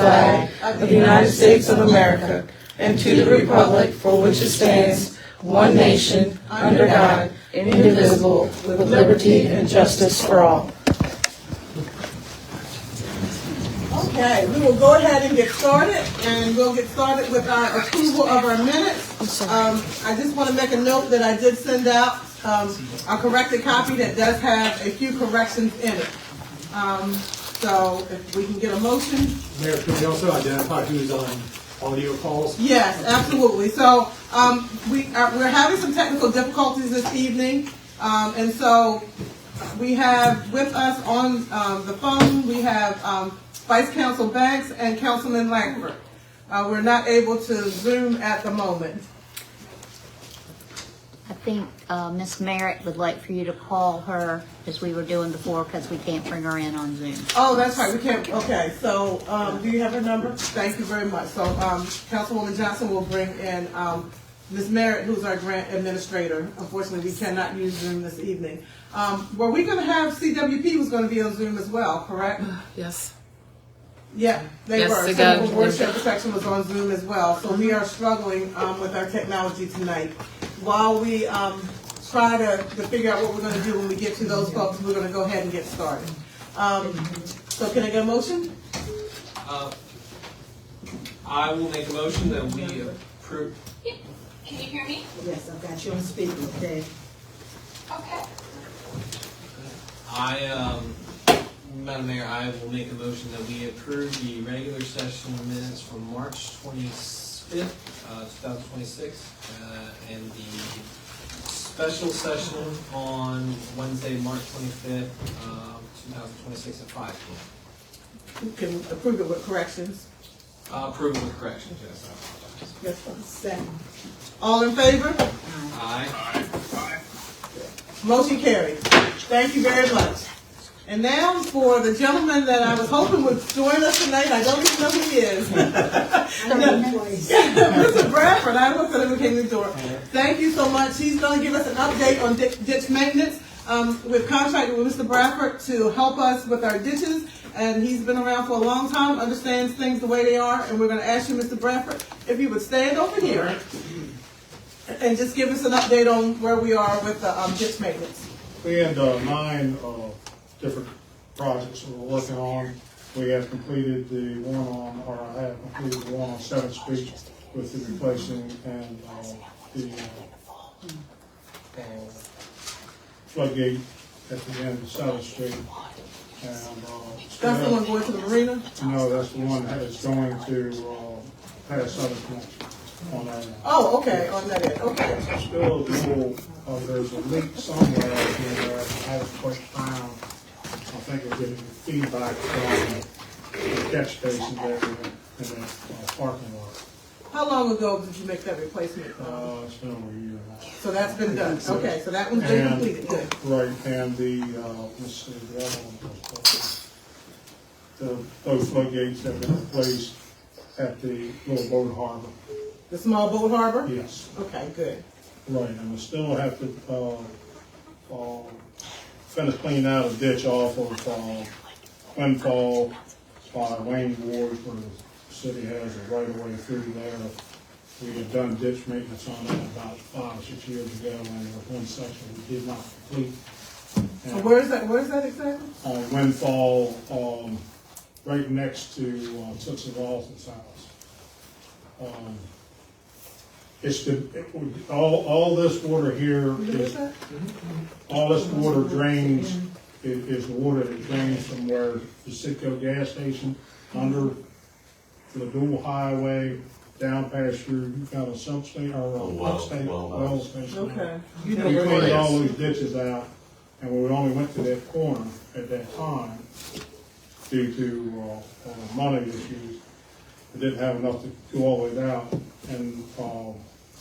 flag of the United States of America and to the republic for which it stands, one nation, under God, indivisible, with liberty and justice for all. Okay, we will go ahead and get started, and we'll get started with our approval of our minutes. I just want to make a note that I did send out a corrected copy that does have a few corrections in it. So if we can get a motion. Mayor, can we also identify who's on audio calls? Yes, absolutely. So we're having some technical difficulties this evening, and so we have with us on the phone, we have Vice Counsel Banks and Councilman Langford. We're not able to Zoom at the moment. I think Miss Merritt would like for you to call her as we were doing before because we can't bring her in on Zoom. Oh, that's right. We can't. Okay. So, do you have her number? Thank you very much. So, Councilwoman Johnson will bring in Ms. Merritt, who's our grant administrator. Unfortunately, we cannot use Zoom this evening. Were we going to have CWP was going to be on Zoom as well? Correct? Yes. Yeah, they Yes, were. they So got- the worship section was on Zoom as well. So we are struggling with our technology tonight. While we try to figure out what we're going to do when we get to those folks, we're going to go ahead and get started. So can I get a motion? I will make a motion that we approve. Can you hear me? Yes, I've got you on speaker, okay. Okay. Madam Mayor, I will make a motion that we approve the regular session minutes from March 25th, 2026, and the special session on Wednesday, March 25th, 2026 at 5 p.m. You can approve it with corrections. Approval with corrections, yes, I apologize. Yes, second. All in favor? Aye. Motion carried. Thank you very much. And now for the gentleman that I was hoping would join us tonight. I don't even know who he is. Mr. Bradford, I looked at him and came to the door. Thank you so much. He's going to give us an update on ditch maintenance. We've contracted with Mr. Bradford to help us with our ditches, and he's been around for a long time, understands things the way they are, and we're going to ask you, Mr. Bradford, if you would stand over here and just give us an update on where we are with the ditch maintenance. We had 9 different projects that we're working on. We have completed the one on, or I have completed the one on 7th Street with the replacing and the floodgate at the end of 7th Street. And That's the one going to the marina? no, that's the one that is going to past 7th Street on that end. Oh, okay, on that end, okay. Still a little, there's a leak somewhere in there, I haven't quite found. I think we're getting feedback from the catch station there in the parking lot. How long ago did you make that replacement? It's been over a year now. So that's been done, okay, so that one's been And- completed, good. Right, and the, let's see, the other one was, those floodgates have been replaced at the little boat harbor. The small boat harbor? Yes, Okay, good. right, and we still have to, finish cleaning out a ditch off of, Windfall by Wayne Ward, where the city has a right of way through there. We had done ditch maintenance on that about 5 or 6 years ago, and there was one section we did not complete. So where is that exactly? On Windfall, right next to Tootsie Lawson's house. It's all this water here Who is is, that? all this water drains, is the water that drains from where the Citgo gas station under the dual highway, down past your, you've got a sump station, or a pump station, well station. Okay. We You know where it cleaned is. all these ditches out, and we only went to that corner at that time due to money issues. We didn't have enough to go all the way down, and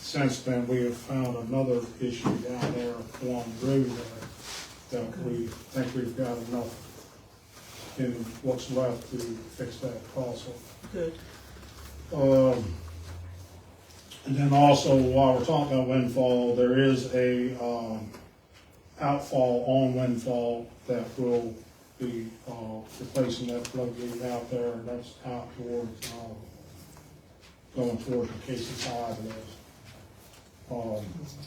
since then we have found another issue down there along the road there that we think we've got enough in what's left to fix that also. Good. And then also, while we're talking about Windfall, there is a outfall on Windfall that will replacing that floodgate out there, and that's out towards, going towards the Casey's Highway.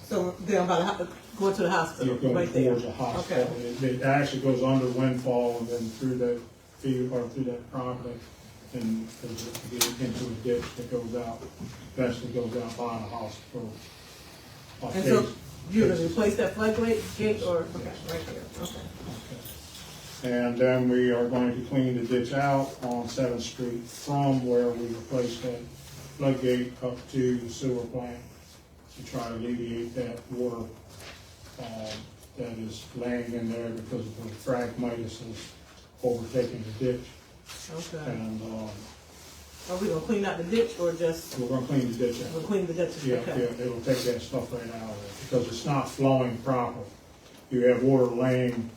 So they're about to go to the hospital, You're going right there. towards the hospital. Okay. It actually goes under Windfall and then through that field, or through that property, and goes into a ditch that goes out, eventually goes out by the hospital. And so you're gonna replace that floodgate gate or, okay, right there, okay. And then we are going to clean the ditch out on 7th Street from where we replaced that floodgate up to the sewer plant to try to alleviate that water that is laying in there because of the phragmitis is overtaking the ditch. Okay. And Are we gonna clean out the ditch or just, we're gonna clean the ditch we'll out. clean the ditch? Yeah, Okay. it'll take that stuff right out of it because it's not flowing properly. You have water laying,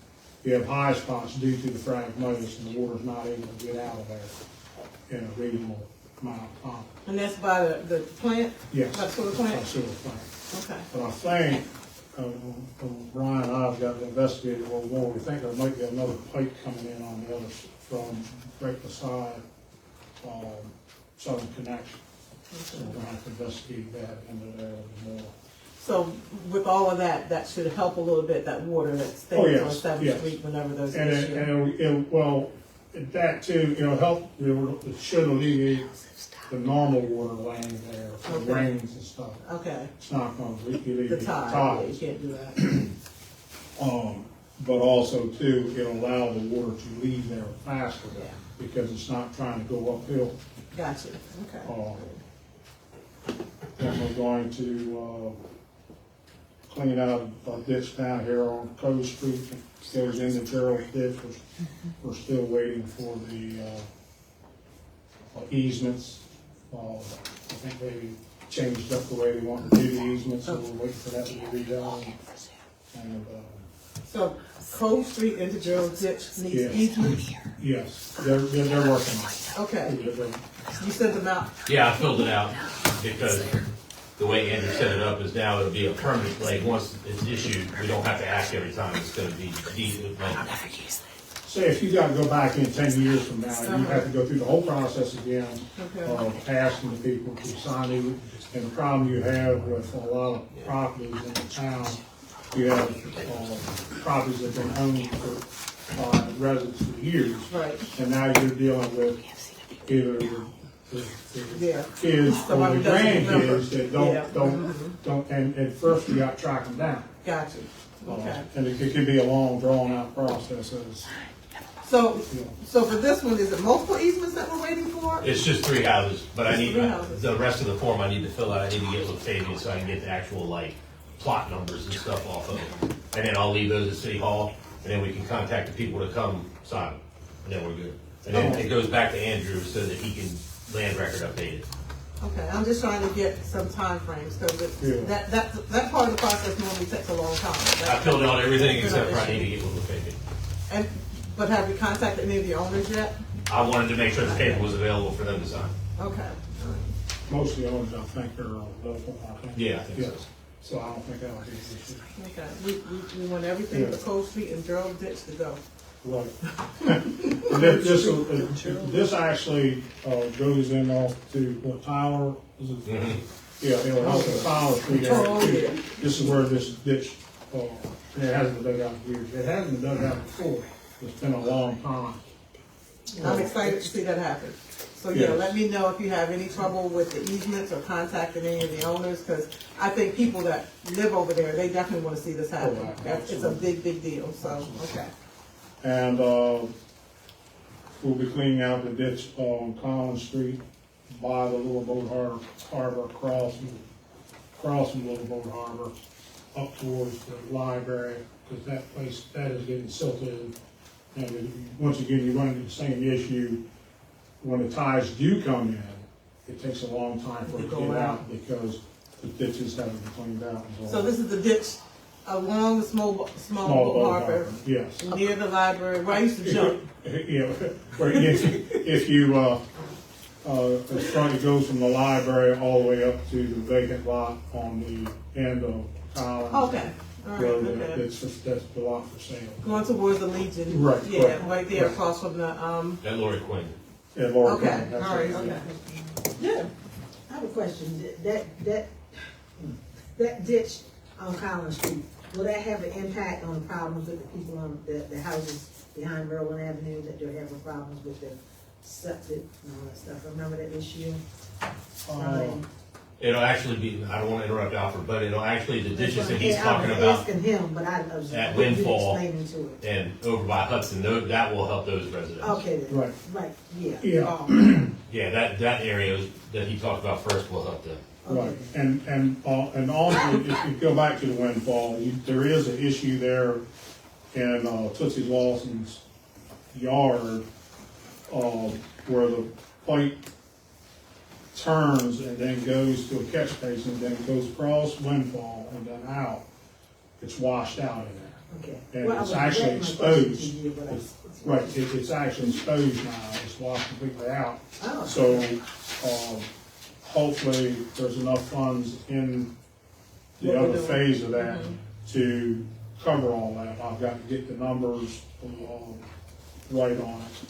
you have high spots due to the phragmitis and the water's not able to get out of there in a reasonable amount of time. And that's by the plant? Yes. By the sewer By plant? sewer plant. Okay. But I think, Brian and I have got to investigate a little more. We think there might be another pipe coming in on the other, from right beside, Southern Connection. So we're gonna have to investigate that into there a little more. So with all of that, that should help a little bit, that water that Oh, stays on yes, 7th yes. Street whenever there's And an it, issue. and well, that too, help, it should alleviate the normal water laying there, the Okay. rains and stuff. Okay, It's not gonna alleviate the the tide, yeah, you tides. can't do that. But also too, it'll allow the water to leave there faster Yeah. because it's not trying to go uphill. Gotcha, okay. Then we're going to, clean out a ditch down here on Cove Street, that goes into Gerald Ditch. We're still waiting for the, easements. I think they changed up the way they want to do the easements, so we're waiting for that to be redone. And, So Cove Street into Gerald Ditch Yeah. needs easement? yes, they're working on it. Okay, They're- you sent them out, Yeah, I filled it out because the way Andrew set it up is now it'll be a permanent, like, once it's issued, we don't have to ask every time, it's gonna be deed, like, Say if you gotta go back in 10 years from now, you have to go through the whole process again Okay. of asking the people to sign it. And the problem you have with a lot of properties in the town, you have properties that have been owned for residents for years. right, And now you're dealing with either the yeah. kids or Somebody the doesn't remember. grandkids that Yeah. don't, and at first you got to track them down. Gotcha, okay. And it can be a long, drawn-out process as, So, you know. so for this one, is it multiple easements that we're waiting for? it's just 3 houses, but I Just need, 3 houses. the rest of the form I need to fill out, I need to get with Fabian so I can get the actual, like, plot numbers and stuff off of it. And then I'll leave those at City Hall, and then we can contact the people to come sign them, and then we're good. And then it goes back to Andrew so that he can land record update it. Okay, I'm just trying to get some timeframes, Yeah. because that part of the process normally takes a long time. I filled out everything except for I need to get with Fabian. And, but have you contacted any of the owners yet? I wanted to make sure the paper was available for them to sign. Okay, Most of the owners, I think, are local, I think. Yeah, I think so. Yes. So I don't think that'll be an issue. okay, we want everything Yeah. for Cove Street and Gerald Ditch to go. Right. And this actually, goes in off to what, Tyler? Is it? Mhm. Yeah, it'll help the Tyler Street area Oh, too. yeah. This is where this ditch, it hasn't been dug out in years. It hasn't been dug out before. It's been a long time. I'm excited to see that happen. So, yeah, Yes. let me know if you have any trouble with the easements or contacting any of the owners, because I think people that live over there, they definitely want to see this happen. Oh, It's a big, big deal, so, okay. And, we'll be cleaning out the ditch on Collins Street by the Little Boat Harbor, crossing Little Boat Harbor up towards the library, because that place, that is getting silted. And once again, you run into the same issue when the tides do come in. It takes a long time for it to To go get out. out because the ditches haven't been cleaned out. and So this is the ditch along the small boat harbor, Yes. near the library, where I used to jump. Yeah, where if you, it's trying to go from the library all the way up to the vacant lot on the end of Collins. Okay, All right, where okay. it's just, that's the lot for sale. Going towards the Legion. Right, Yeah, right, right there right. across from the, That Lori Quinn. Yeah, Laura okay, County, that's all right, it. okay. Yeah. I have a question. That ditch on Collins Street, will that have an impact on the problems with the people on the houses behind Merlin Avenue that they're having problems with the septic and all that stuff? Remember that issue? It'll actually be, I don't wanna interrupt Alfred, but it'll actually, the ditches that he's I talking was about asking him, but I was at what you Windfall explaining to it. and over by Hudson, that will help those residents. Okay, then. Right. Right, yeah. Yeah. Oh, Yeah, that area that he talked about first will help them. Right, okay. and also, if you go back to the Windfall, there is an issue there in Tootsie Lawson's yard, where the pipe turns and then goes to a catch basin, then goes across Windfall and then out. It's washed out in there. Okay. And Well, I it's was actually getting my question to exposed. you, but It's- Right, it's actually exposed now, it's washed completely out. Oh. So, hopefully, there's enough funds in the What we're other doing. phase of that to cover all that. I've got to get the numbers, right on it.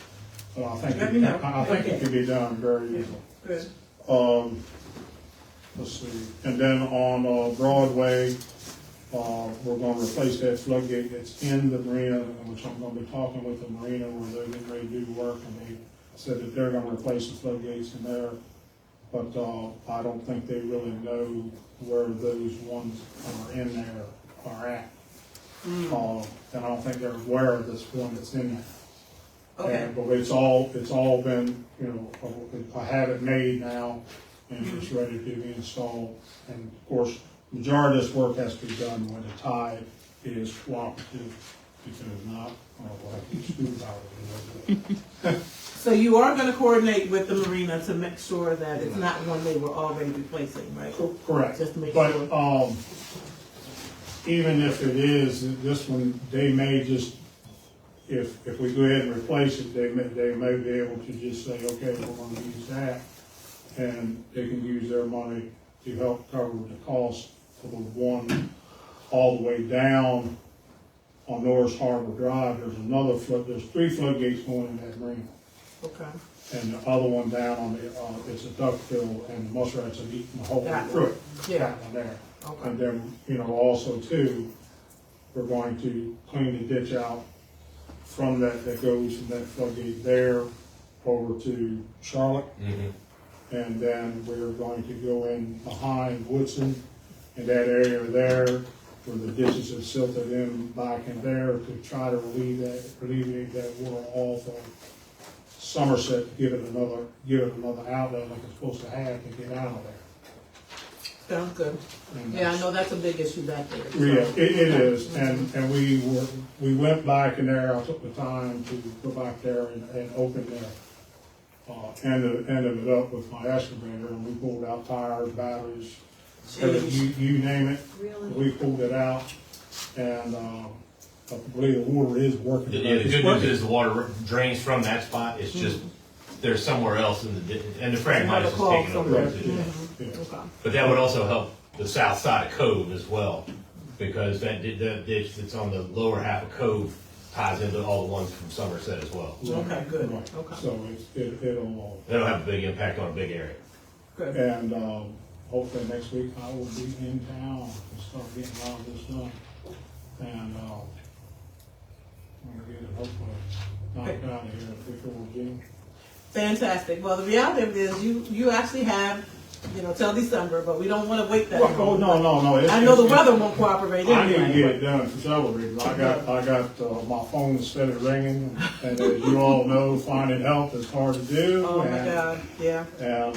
But I think, Let me know. I think it can be done very easily. Good. Let's see, and then on Broadway, we're gonna replace that floodgate that's in the marina, which I'm gonna be talking with the marina where they're getting ready to do the work, and they said that they're gonna replace the floodgates in there. But, I don't think they really know where those ones are in there are at. And I don't think they're aware of this one that's in there. Okay. And- But it's all been, I have it made now, and it's ready to be installed. And of course, majority of this work has to be done when the tide is cooperative, because not, we'll have to scoot about it. So you are gonna coordinate with the marina to make sure that it's not one they were already replacing, right? Correct. Just to make But, sure. even if it is, this one, they may just, if we go ahead and replace it, they may be able to just say, okay, we're gonna use that. And they can use their money to help cover the cost of the one all the way down on Norris Harbor Drive. There's 3 floodgates going in that marina. Okay. And the other one down on the, it's a duckbill, and the muskrats have eaten the whole way That through one. it. Yeah. That one there. Okay. And then, also too, we're going to clean the ditch out from that goes from that floodgate there over to Charlotte. And then we're going to go in behind Woodson, in that area there, where the ditches have silted in back in there, to try to alleviate that water off of Somerset, to give it another outlet like it's supposed to have to get out of there. Sounds good. And Yeah, I know that's a big issue back there. so- Yeah, it is, and we went back in there, I took the time to go back there and open the, end of it up with my excavator, and we pulled out tires, batteries, you name it, Really? we pulled it out, and, I believe the water is working. Yeah, the good news is the water drains from that spot, it's just, there's somewhere else in the, and the Fragmitis is taking over. Right, it, too. yeah, yeah. Okay. But that would also help the south side of Cove as well, because that ditch that's on the lower half of Cove ties into all the ones from Somerset as well. Okay, good. Right. Okay. So it'll, That'll have a big impact on a big area. Good. and, hopefully next week I will be in town and start getting a lot of this done. And, I'm gonna get it hopefully knocked out of here before June. Fantastic. Well, the reality of it is you actually have, till December, but we don't wanna wait that long. Oh, no. I know the weather won't cooperate I need to get anyway. it done for several reasons. I got my phone instead of ringing, and as you all know, finding help is hard to do. Oh, my and- God, yeah. And,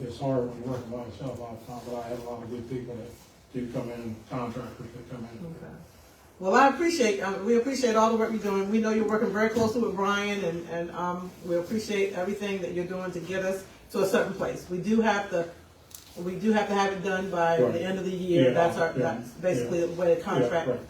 it's hard when you're working by yourself all the time, but I have a lot of good people that do come in, contractors that come in. Okay. Well, we appreciate all the work you're doing. We know you're working very closely with Brian, and we appreciate everything that you're doing to get us to a certain place. We do have to have it done by Right. the end of the year. Yeah, That's basically the way the contract right.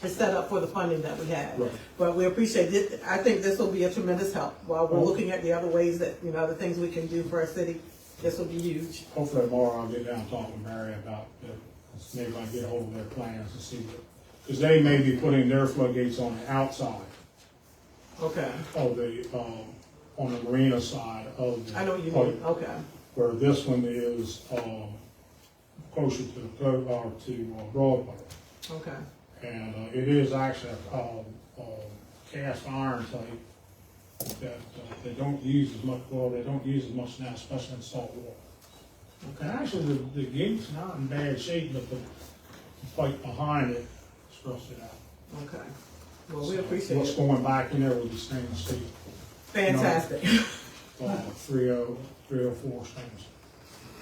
is set up for the funding that we have. Right. But we appreciate it. I think this will be a tremendous help while we're looking at the other ways that, other things we can do for our city. This will be huge. Hopefully tomorrow I'll get down and talk to Mary about maybe I get hold of their plans and see what, because they may be putting their floodgates on the outside Okay, of the, on the marina side of the. I know what you pipe, mean, okay, where this one is, closer to Broadway. okay. And, it is actually, cast iron type that, they don't use as much, well, they don't use as much now, especially in salt water. And actually, the gate's not in bad shape, but the pipe behind it is rusted out. Okay, well, we appreciate What's it. going back in there will be stainless steel, Fantastic. 304 stainless.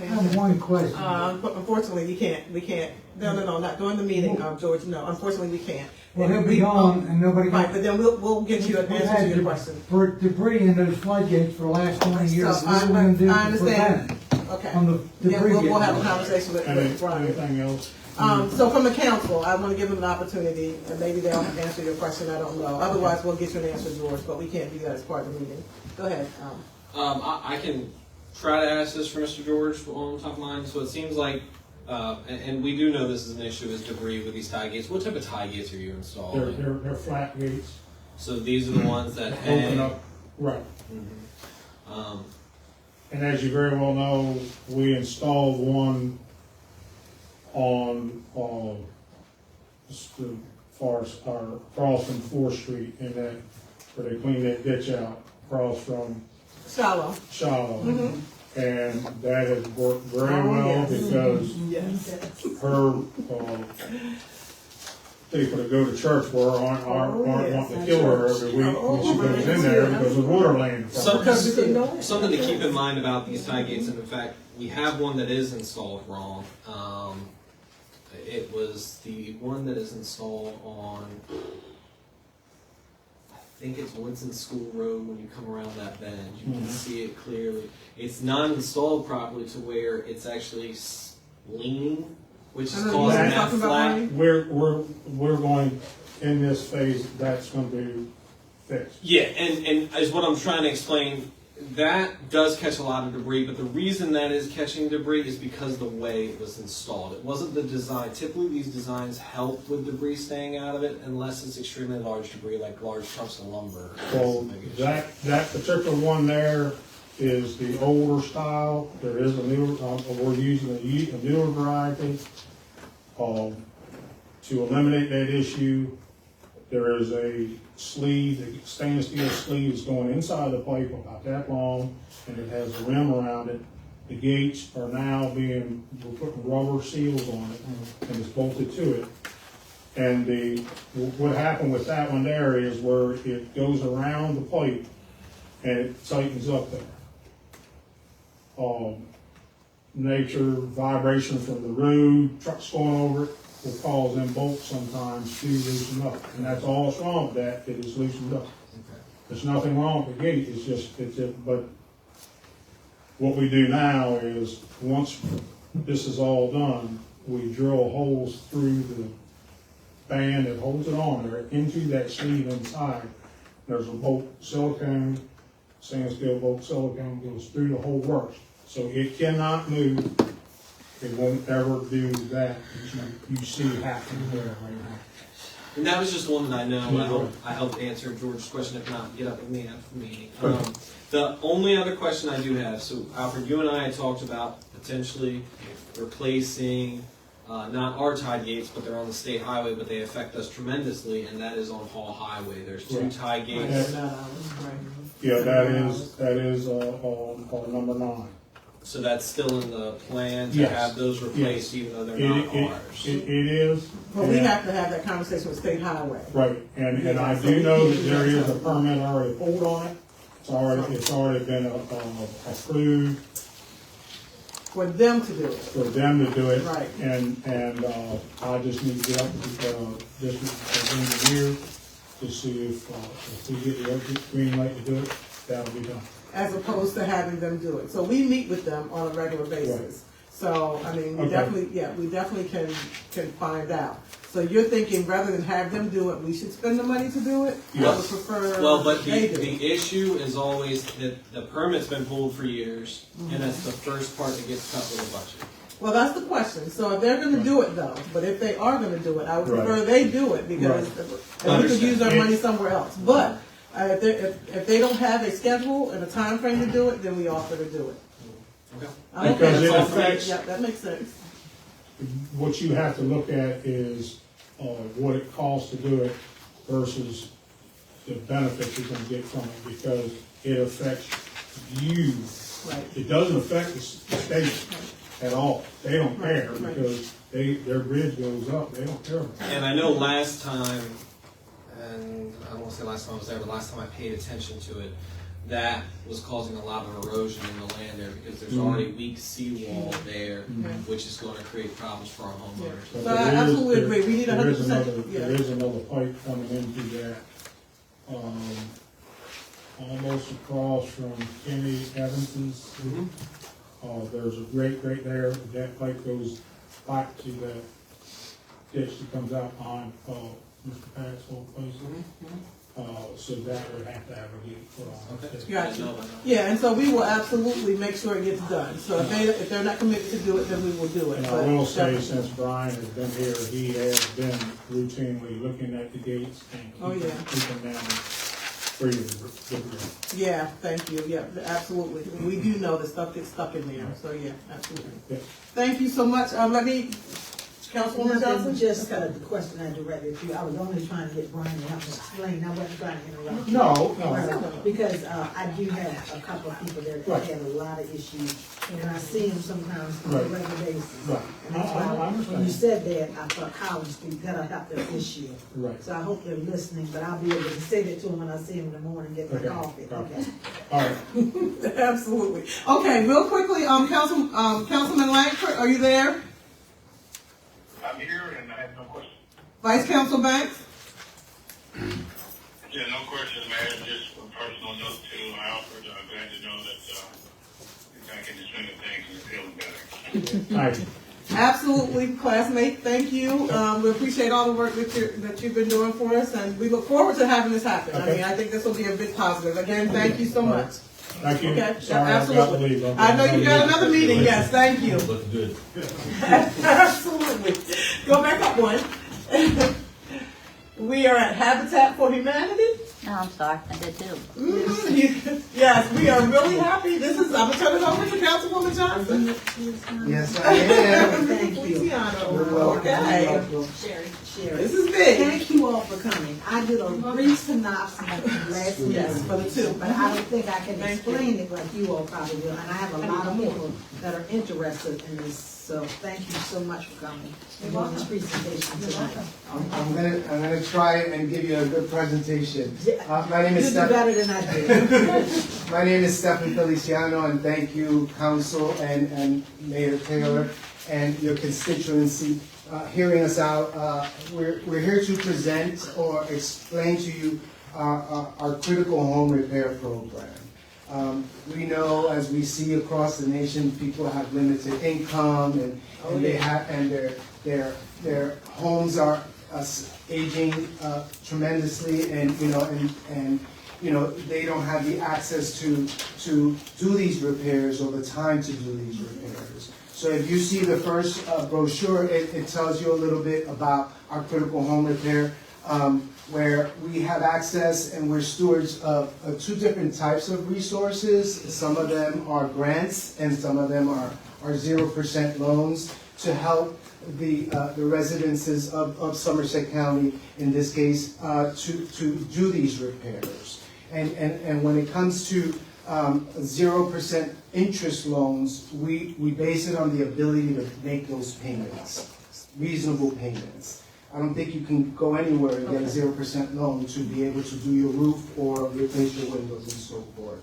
I have one question. Unfortunately, we can't, no, not during the meeting, George, no, unfortunately, we can't. Well, he'll be gone and nobody. Right, but then we'll get you an We've answer had to your question. For debris in those floodgates for the last 20 years. So, What are we gonna do I to understand. prevent it? Okay. On the Yeah, debris we'll have a getting- conversation with Brian. Anything else? So from the council, I want to give them an opportunity, and maybe they'll answer your question, I don't know. Otherwise, we'll get you an answer, George, but we can't do that as part of the meeting. Go ahead. I can try to ask this for Mr. George on top of mind. So it seems like, and we do know this is an issue, is debris with these tie gates. What type of tie gates are you installing? They're flat gates, So these are the ones that open up, right. And as you very well know, we installed one on, as far as, across from 4th Street, in that, where they cleaned that ditch out, across from Shallow. Shallow. And that has worked very Oh, well yes. because Yes. her, people that go to church where aren't wanting to kill her every week when she goes in there because of water laying. Something to keep in mind about these tie gates, and in fact, we have one that is installed wrong. It was the one that is installed on, I think it's Woodson School Road. When you come around that bend, you can see it clearly. It's not installed properly to where it's actually leaning, which is I know causing what you're that talking about, flat. Ronnie. We're going, in this phase, that's gonna be fixed. Yeah, and is what I'm trying to explain. That does catch a lot of debris, but the reason that is catching debris is because of the way it was installed. It wasn't the design. Typically, these designs help with debris staying out of it, unless it's extremely large debris, like large trunks of lumber. So that particular one there is the older style. There is a newer, we're using a newer variety. To eliminate that issue, there is a sleeve, the stainless steel sleeve is going inside the pipe about that long, and it has a rim around it. The gates are now we're putting rubber seals on it, and it's bolted to it. And what happened with that one there is where it goes around the pipe, and it tightens up there. Nature, vibration from the road, trucks going over it, will cause them bolts sometimes to loosen up. And that's all that's wrong with that, it is loosened up. There's nothing wrong with the gate, but what we do now is, once this is all done, we drill holes through the band that holds it on there, into that sleeve inside. There's a bolt, silicone, stainless steel bolt, silicone goes through the whole works. So it cannot move. It won't ever do that you see happening there right now. And that was just one that I know. I helped answer George's question. If not, get up with me after the meeting. The only other question I do have, so Alfred, you and I had talked about potentially replacing not our tie gates, but they're on the state highway, but they affect us tremendously, and that is on Hall Highway. There's two Right. tie gates. Yeah, that is on number 9. So that's still in the plan to Yes. have those replaced, even though they're not ours. It is. But we have to have that conversation with State Highway. Right, and I do know that there is a permit already pulled on it. It's already been approved For them to do it. for them to do it. Right. And I just need to get up with this engineer to see if we get the green light to do it, that'll be done. As opposed to having them do it. So we meet with them on a regular basis. So, I mean, we Okay. definitely can find out. So you're thinking rather than have them do it, we should spend the money to do it? I would prefer Well, but they do. the issue is always that the permit's been pulled for years, and that's the first part that gets cut with the budget. Well, that's the question. So if they're gonna do it though, but if they are gonna do it, I would Right. prefer they do it because we could use our money somewhere else. But if they don't have a schedule and a time frame to do it, then we offer to do it. Okay. Okay, Because it that's all. affects- Yeah, that makes sense. What you have to look at is, what it costs to do it versus the benefits you're gonna get from it, because it affects you. Right. It doesn't affect the state at all. They don't care Right. because their bridge goes up. They don't care. And I know last time, and I don't want to say last time I was there, but last time I paid attention to it, that was causing a lot of erosion in the land there because there's already weak seawall there, which is going to create problems for our homeowners. But So I there is- absolutely agree. We need there is 100%, another- yeah. There is another pipe coming into that, almost across from Kenny Evans's. There's a grate right there. That pipe goes back to that ditch that comes out behind, Mr. Pack's old place. So that would have to have a gate put on. Okay. Gotcha. I didn't know about that. Yeah, and so we will absolutely make sure it gets done. So if they're not committed to do it, then we will do it. And I But will say, definitely. since Brian has been here, he has been routinely looking at the gates and Oh, yeah. keeping them free of debris. Yeah, thank you. Yeah, absolutely. We do know that stuff gets stuck in there. So yeah, absolutely. Yeah. Thank you so much. Councilwoman Johnson? Nothing, just the question I directed to you. I was only trying to get Brian to help me explain. I wasn't trying to interrupt you. No. Because I do have a couple of people there that Right. have a lot of issues, and I see them sometimes on a Right. regular basis. Right. And that's I why, understand. when you said that, I thought College Street, that'll help their issue. Right. So I hope they're listening, but I'll be able to say that to them when I see them in the morning, get my Okay. coffee. Okay. Okay. All right. Absolutely. Okay, real quickly, Councilman Langford, are you there? I'm here and I have no questions. Vice Council Banks? Yeah, no questions, Mayor. Just a personal note to Alfred. Glad to know that you're back in the swing of things and you're feeling better. All right. Absolutely, classmate, thank you. We appreciate all the work that you've been doing for us, and we look forward to having this happen. I Okay. mean, I think this will be a big positive. Again, thank you so much. Thank you. Okay, Sorry, I've got to absolutely. leave. I know you got another meeting, yes, thank you. Looking good. Absolutely. Go back up one. We are at Habitat for Humanity. No, I'm sorry, I did too. Yes, we are really happy. I'm gonna turn it over to Councilwoman Johnson. Yes, I am. Thank you. Luciano. Okay. Sherry. This is big. Thank you all for coming. I did a brief synopsis last week. Yes, for the two. But I don't think I can Thank you. explain it like you all probably will, and I have a lot of people that are interested in this, so thank you so much for coming and doing this presentation tonight. I'm gonna try and give you a good presentation. My name You is do Steph. better than I did. My name is Stephen Feliciano, and thank you, Council and Mayor Taylor, and your constituency hearing us out. We're here to present or explain to you our critical home repair program. We know, as we see across the nation, people have limited income, and they have, and their homes are aging tremendously, and they don't have the access to do these repairs or the time to do these repairs. So if you see the first brochure, it tells you a little bit about our critical home repair, where we have access and we're stewards of two different types of resources. Some of them are grants and some of them are 0% loans to help the residences of Somerset County, in this case, to do these repairs. And when it comes to 0% interest loans, we base it on the ability to make those payments, reasonable payments. I don't think you can go anywhere and get a 0% loan to be able to do your roof or replace your windows and so forth.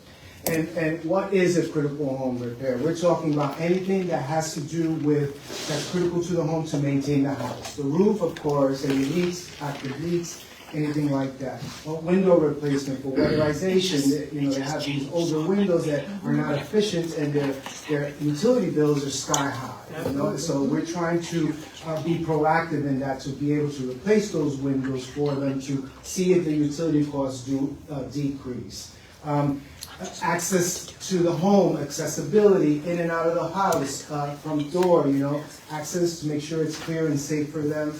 And what is a critical home repair? We're talking about anything that has to do with, that's critical to the home to maintain the house. The roof, of course, any leaks, active leaks, anything like that. Well, window replacement for weatherization, they have these older windows that are not efficient and their utility bills are sky high. So we're trying to be proactive in that, to be able to replace those windows for them, to see if the utility costs do decrease. access to the home, accessibility in and out of the house, from door, access to make sure it's clear and safe for them.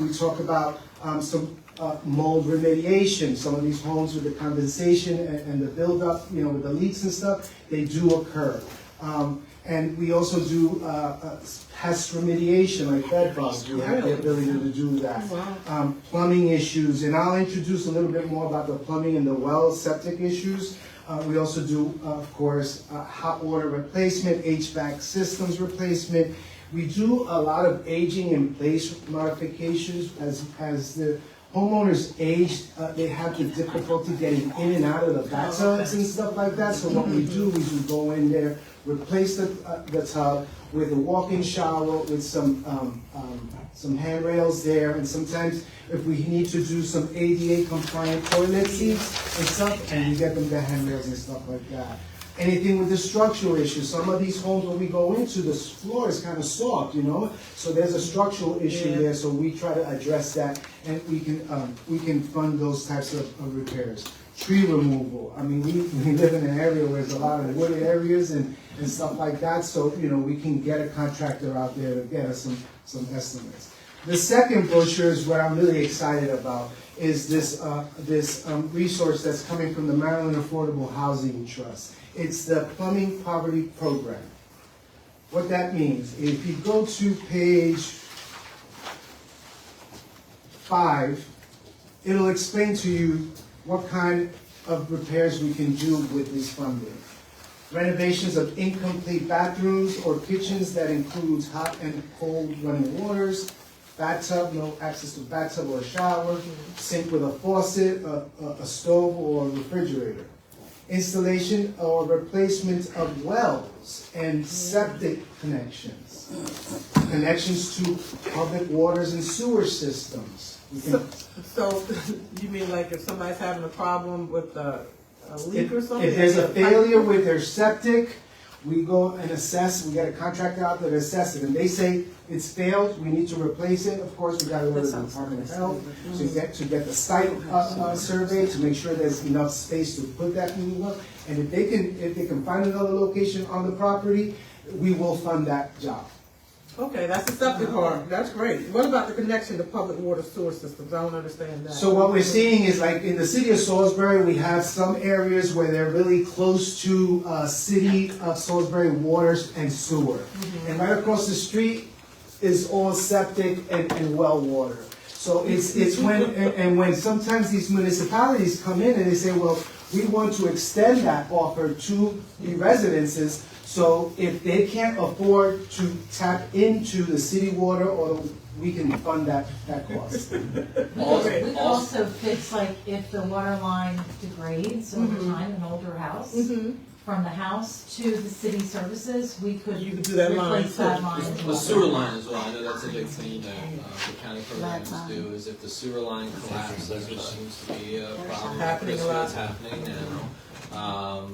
We talk about some mold remediation. Some of these homes with the condensation and the buildup, with the leaks and stuff, they do occur. And we also do pest remediation, like bed bugs. We have the ability to do that. Plumbing issues, and I'll introduce a little bit more about the plumbing and the well septic issues. We also do, of course, hot water replacement, HVAC systems replacement. We do a lot of aging in place modifications as the homeowners age, they have the difficulty getting in and out of the bathtubs and stuff like that. So what we do go in there, replace the tub with a walk-in shower with some handrails there, and sometimes if we need to do some ADA compliant toilet seats and stuff, and we get them the handrails and stuff like that. Anything with the structural issues. Some of these homes, when we go into, the floor is kind of soft, so there's a structural issue there, so we try to address that, and we can fund those types of repairs. Tree removal. I mean, we live in an area where there's a lot of wooded areas and stuff like that, so we can get a contractor out there to get us some estimates. The second brochure is what I'm really excited about, is this resource that's coming from the Maryland Affordable Housing Trust. It's the Plumbing Poverty Program. What that means, if you go to page 5, it'll explain to you what kind of repairs we can do with this funding. Renovations of incomplete bathrooms or kitchens that includes hot and cold running waters, bathtub, no access to bathtub or shower, sink with a faucet, a stove or refrigerator. Installation or replacement of wells and septic connections. Connections to public waters and sewer systems. So you mean like if somebody's having a problem with a leak or something? If there's a failure with their septic, we go and assess, we get a contractor out there to assess it, and they say it's failed, we need to replace it. Of course, we gotta go to the Department of Health to get the site survey to make sure there's enough space to put that new one. And if they can find another location on the property, we will fund that job. Okay, that's the septic part. That's great. What about the connection to public water sewer systems? I don't understand that. So what we're seeing is, like in the city of Salisbury, we have some areas where they're really close to city of Salisbury waters and sewer. And right across the street is all septic and well water. So it's when sometimes these municipalities come in and they say, well, we want to extend that offer to the residences. So if they can't afford to tap into the city water, or we can fund that cost. We also fix, like, if the water line degrades over time, an older house, from the house to the city services, we could do that replace that line as The well. sewer line as well, I know that's a big thing that the county programs do, is if the sewer line collapses, which seems to be a problem, Happening a lot. it's happening now.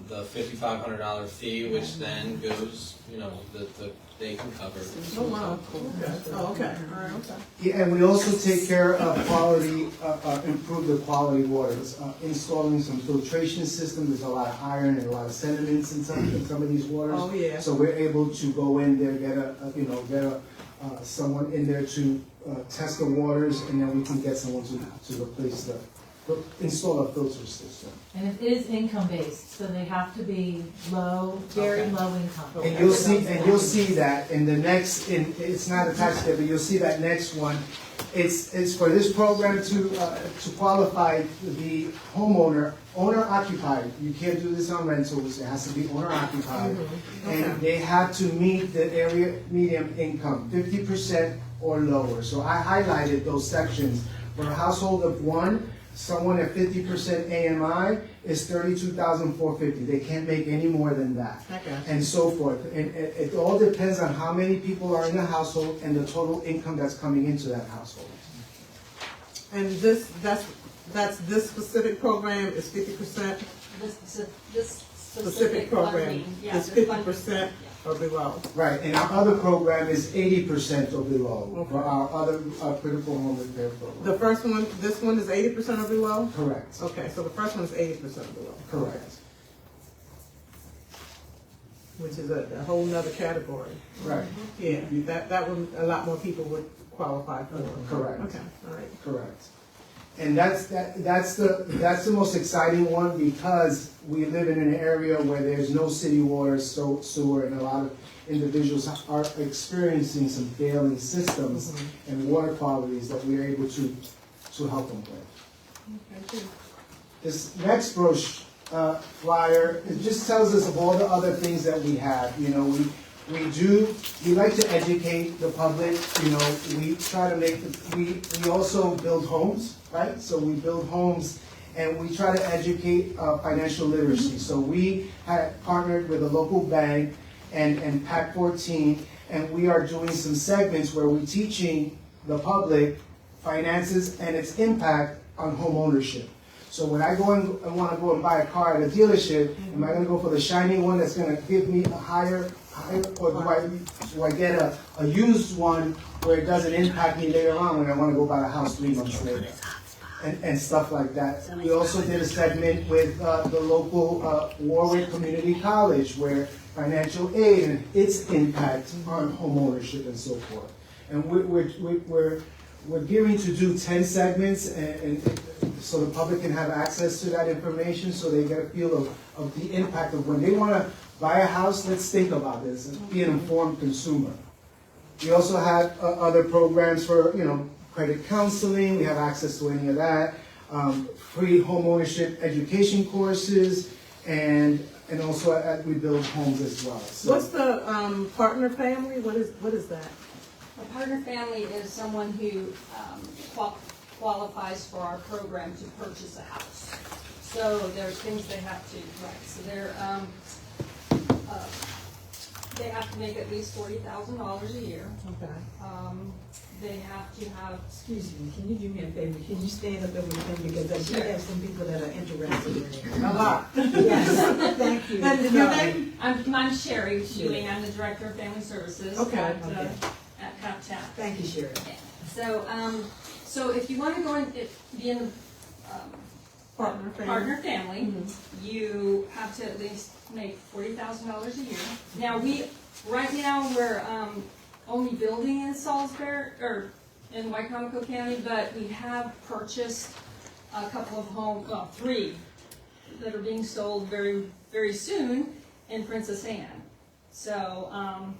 The $5,500 fee, which then goes, they can cover. Oh, wow. Okay. All right, okay. Yeah, and we also take care of quality, improve the quality waters, installing some filtration systems. There's a lot of iron and a lot of sediments in some of these waters. Oh, yeah. So we're able to go in there, get someone in there to test the waters, and then we can get someone to replace install a filter system. And it is income-based, so they have to be very low income. And you'll see that in the next, it's not attached there, but you'll see that next one. It's for this program to qualify the homeowner, owner occupied. You can't do this on rentals, it has to be owner occupied. And they have to meet the area median income, 50% or lower. So I highlighted those sections. For a household of one, someone at 50% AMI is $32,450. They can't make any more than that, and so forth. And it all depends on how many people are in the household and the total income that's coming into that household. And that's this specific program is 50%. This Specific program is 50% or below. Right, and our other program is 80% or below for our other critical home repair program. The first one, this one is 80% or below? Correct. Okay, so the first one is 80% or below. Correct. which is a whole nother category. Right, Yeah, that one, a lot more people would qualify for. correct. Okay, all right. Correct. And that's the most exciting one, because we live in an area where there's no city water, sewer, and a lot of individuals are experiencing some failing systems and water qualities that we're able to help them with. Okay, good. This next flyer, it just tells us of all the other things that we have. You know, we like to educate the public. You know, we try to we also build homes, right? So we build homes and we try to educate financial literacy. So we had partnered with a local bank and PAC 14, and we are doing some segments where we're teaching the public finances and its impact on home ownership. So when I go and want to go and buy a car at a dealership, am I going to go for the shiny one that's going to give me a higher, or do I get a used one where it doesn't impact me later on when I want to go buy a house 3 months later? And stuff like that. We also did a segment with the local Warwick Community College, where financial aid and its impact on home ownership and so forth. And we're gearing to do 10 segments, and so the public can have access to that information, so they get a feel of the impact of when they want to buy a house. Let's think about this and be an informed consumer. We also have other programs for, you know, credit counseling. We have access to any of that. Free home ownership education courses, and also we build homes as well. So, What's the partner family? What is that? A partner family is someone who qualifies for our program to purchase a house. So there's things they have to, right, so they have to make at least $40,000 a year. Okay. They have to have. Excuse me, can you do me a favor? Can you stand up over the thing, because I do have some people that are interested in it. A lot. Yes, thank you. And your name? I'm Sherry Ewing. I'm the Director of Family Services at CapTap. Thank you, Sherry. So if you want to go and be in the partner family, you have to at least make $40,000 a year. Now right now we're only building in Salisbury or in Wicomico County, but we have purchased a couple of homes, well, 3 that are being sold very, very soon in Princess Anne. So,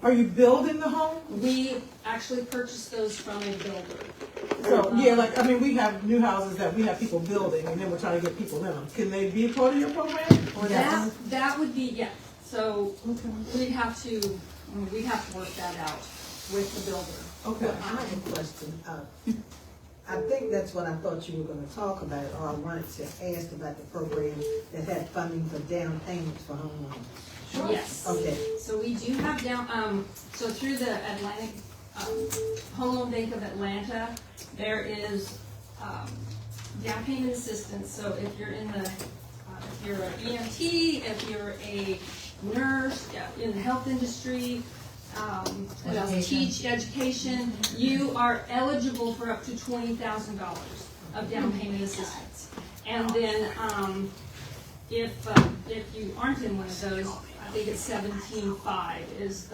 are you building the home? We actually purchased those from a builder. So, yeah, like, I mean, we have new houses that we have people building, and then we're trying to get people in them. Can they be a part of your program? Or That would be, yeah. So we'd have to work that out with the builder. Okay. I have a question. I think that's what I thought you were gonna talk about, or I wanted to ask about the program that had funding for down payments for homeowners. Sure. Yes. Okay. So we do have so through the Atlantic Home Loan Bank of Atlanta, there is down payment assistance. So if you're in the, if you're an EMT, if you're a nurse, in the health industry, what else? Teach education, you are eligible for up to $20,000 of down payment assistance. And then if you aren't in one of those, I think it's 17.5 is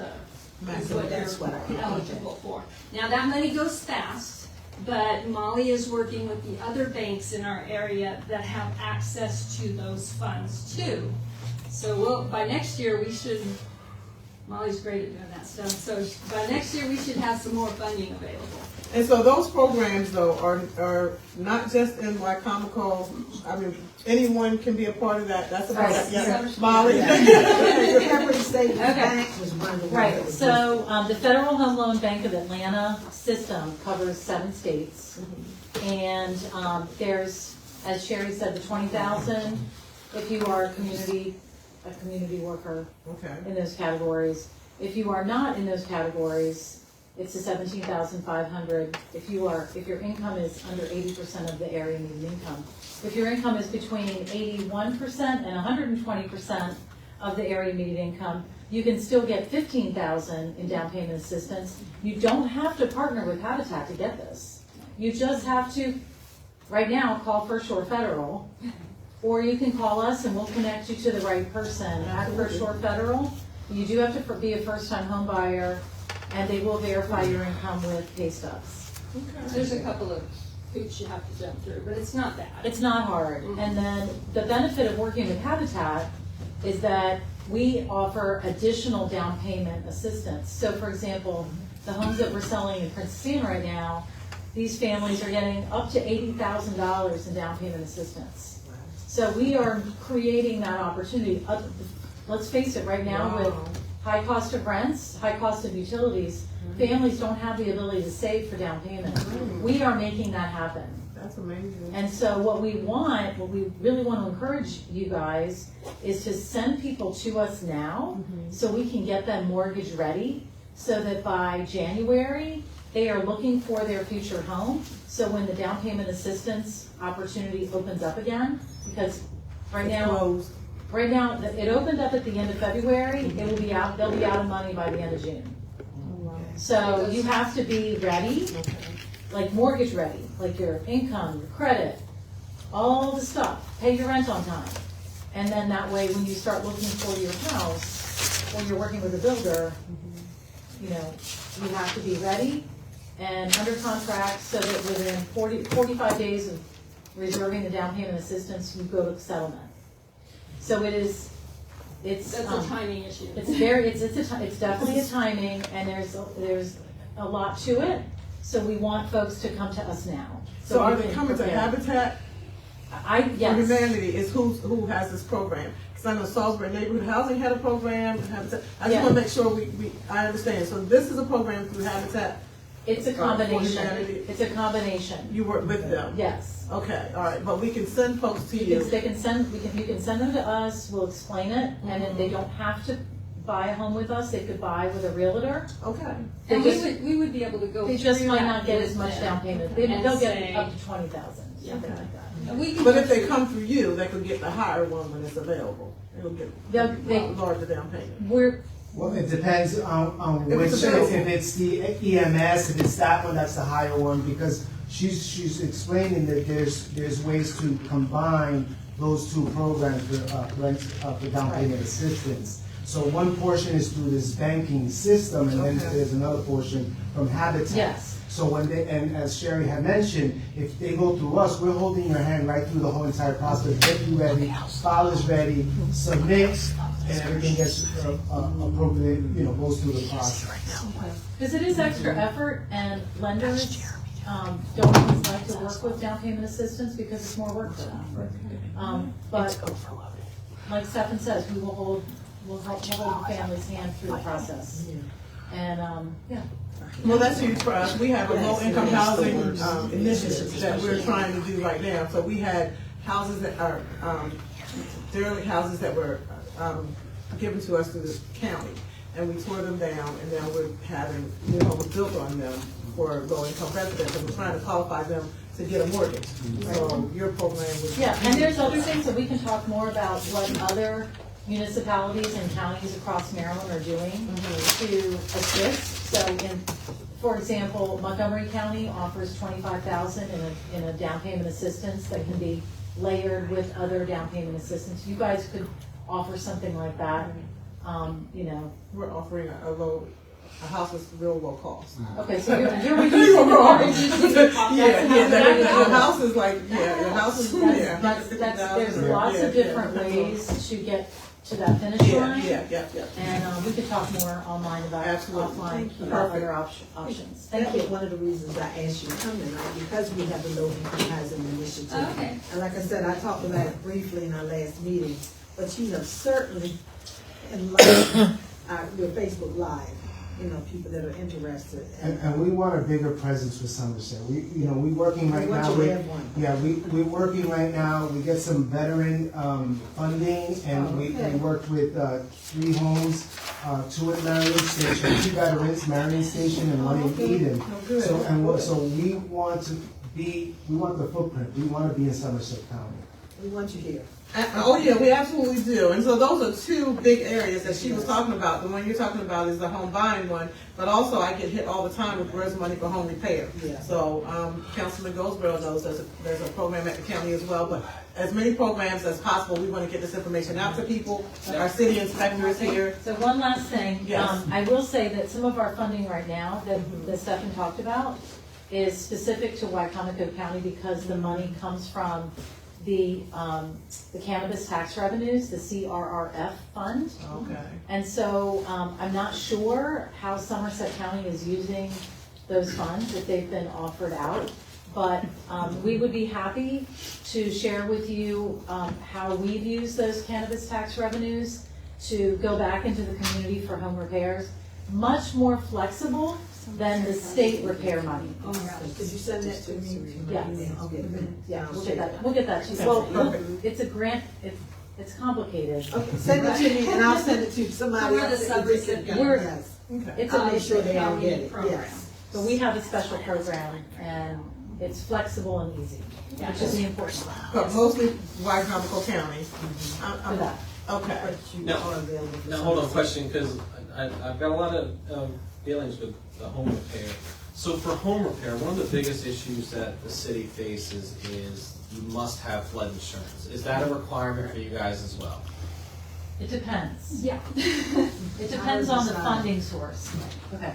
what you're eligible for. Now that money goes fast, but Molly is working with the other banks in our area that have access to those funds too. So by next year we should. Molly's great at doing that stuff. So by next year, we should have some more funding available. And so those programs, though, are not just in Wicomico. I mean, anyone can be a part of that. That's about it. Yeah. Molly. Right. So the Federal Home Loan Bank of Atlanta system covers 7 states, and there's, as Sherry said, the 20,000 if you are a community worker in those categories. If you are not in those categories, it's the 17,500. If your income is under 80% of the area median income. If your income is between 81% and 120% of the area median income, you can still get 15,000 in down payment assistance. You don't have to partner with Habitat to get this. You just have to, right now, call First Shore Federal. Or you can call us and we'll connect you to the right person at First Shore Federal. You do have to be a first-time home buyer, and they will verify your income with pay stubs. There's a couple of hoops you have to jump through, but it's not bad. It's not hard. And then the benefit of working with Habitat is that we offer additional down payment assistance. So for example, the homes that we're selling in Princess Anne right now, these families are getting up to $80,000 in down payment assistance. So we are creating that opportunity. Let's face it, right now with high cost of rents, high cost of utilities, families don't have the ability to save for down payment. We are making that happen. That's amazing. And so what we really want to encourage you guys is to send people to us now so we can get them mortgage ready so that by January, they are looking for their future home. So when the down payment assistance opportunity opens up again, because right now, it opened up at the end of February, it will be out, they'll be out of money by the end of June. So you have to be ready, like mortgage ready, like your income, your credit, all the stuff, pay your rent on time. And then that way, when you start looking for your house, or you're working with a builder, you know, you have to be ready and under contract so that within 45 days of reserving the down payment assistance, you go to settlement. So it's That's a timing issue. It's definitely a timing, and there's a lot to it. So we want folks to come to us now. So are we they can coming to prepare. Habitat? Yes. For Humanity is who has this program. Because I know Salisbury Neighborhood Housing had a program. Habitat. I just want to make sure I understand. So this is a program through Habitat. It's a for combination. Humanity. It's a combination. You work with them. Yes. Okay. All right. But we can send folks to you. You can send them to us. We'll explain it, and then they don't have to buy a home with us. They could buy with a realtor. Okay. And we would be able to go They through just might that not get with as much them down payment. and They'll say- get up to 20,000, something like that. And we can But go if they through- come through you, they could get the higher one when it's available. It'll get larger down payment. Well, it depends on If which, it's if available. it's the EMS, if it's that one, that's the higher one, because she's explaining that there's ways to combine those two programs for down payment assistance. So one portion is through this banking system, and then there's another portion from Habitat. Yes. So and as Sherry had mentioned, if they go through us, we're holding your hand right through the whole entire process, get you ready, file is ready, submit, and everything gets appropriate, goes through the process. Because it is extra effort, and lenders don't always like to work with down payment assistance because it's more work for them. But like Stephen says, we'll hold the family's hand through the process. And, yeah. Well, that's huge for us. We have a low-income housing initiative that we're trying to do right now. So we had houses that are derelict houses that were given to us through the county, and we tore them down, and now we're having new homes built on them for low-income residents, and we're trying to qualify them to get a mortgage. So your program would. Yeah, and there's other things that we can talk more about what other municipalities and counties across Maryland are doing to assist. So for example, Montgomery County offers $25,000 in a down payment assistance that can be layered with other down payment assistance. You guys could offer something like that, We're offering a house that's real low cost. Okay, so you're reducing the mortgage. The house is like, the house is, There's lots of different ways to get to that finish line. And we could talk more online about other options. Thank That you. was one of the reasons I asked you to come tonight, because we have the low income housing initiative. Okay. And like I said, I talked about it briefly in our last meeting, but you have certainly enlightened your Facebook Live, people that are interested. And we want a bigger presence with Somerset. We're working right now. We're working right now. We get some veteran funding, and we worked with 3 homes, 2 at Marion Station, 2 veterans, Marion Station, and 1 in Eden. So we want the footprint. We want to be in Somerset County. We want you here. Oh, yeah, we absolutely do. And so those are two big areas that she was talking about. The one you're talking about is the home buying one, but also I get hit all the time with where's money for home repair. Yeah. So Councilman Goldsboro knows there's a program at the county as well, but as many programs as possible, we want to get this information out to people. Our city inspector is here. So one last thing. Yes. I will say that some of our funding right now that Stefan talked about is specific to Wycomico County because the money comes from the cannabis tax revenues, the CRRF fund. Okay. And so I'm not sure how Somerset County is using those funds, if they've been offered out. But we would be happy to share with you how we've used those cannabis tax revenues to go back into the community for home repairs. Much more flexible than the state repair money. Oh, could you send that to me? Yes. Okay. Yeah, we'll get that to you. Well, it's a grant, it's complicated. Okay, send it to me and I'll send it to somebody We're the else. sub-recipient. Yes. It's I'll a make sure they all get it, program. yes. But we have a special program and it's flexible and easy, which is the important part. But mostly Wycomico County. For that. Okay. Now, hold on, question, because I've got a lot of dealings with the home repair. So for home repair, one of the biggest issues that the city faces is you must have flood insurance. Is that a requirement for you guys as well? It depends. Yeah. It depends on the funding source. Okay.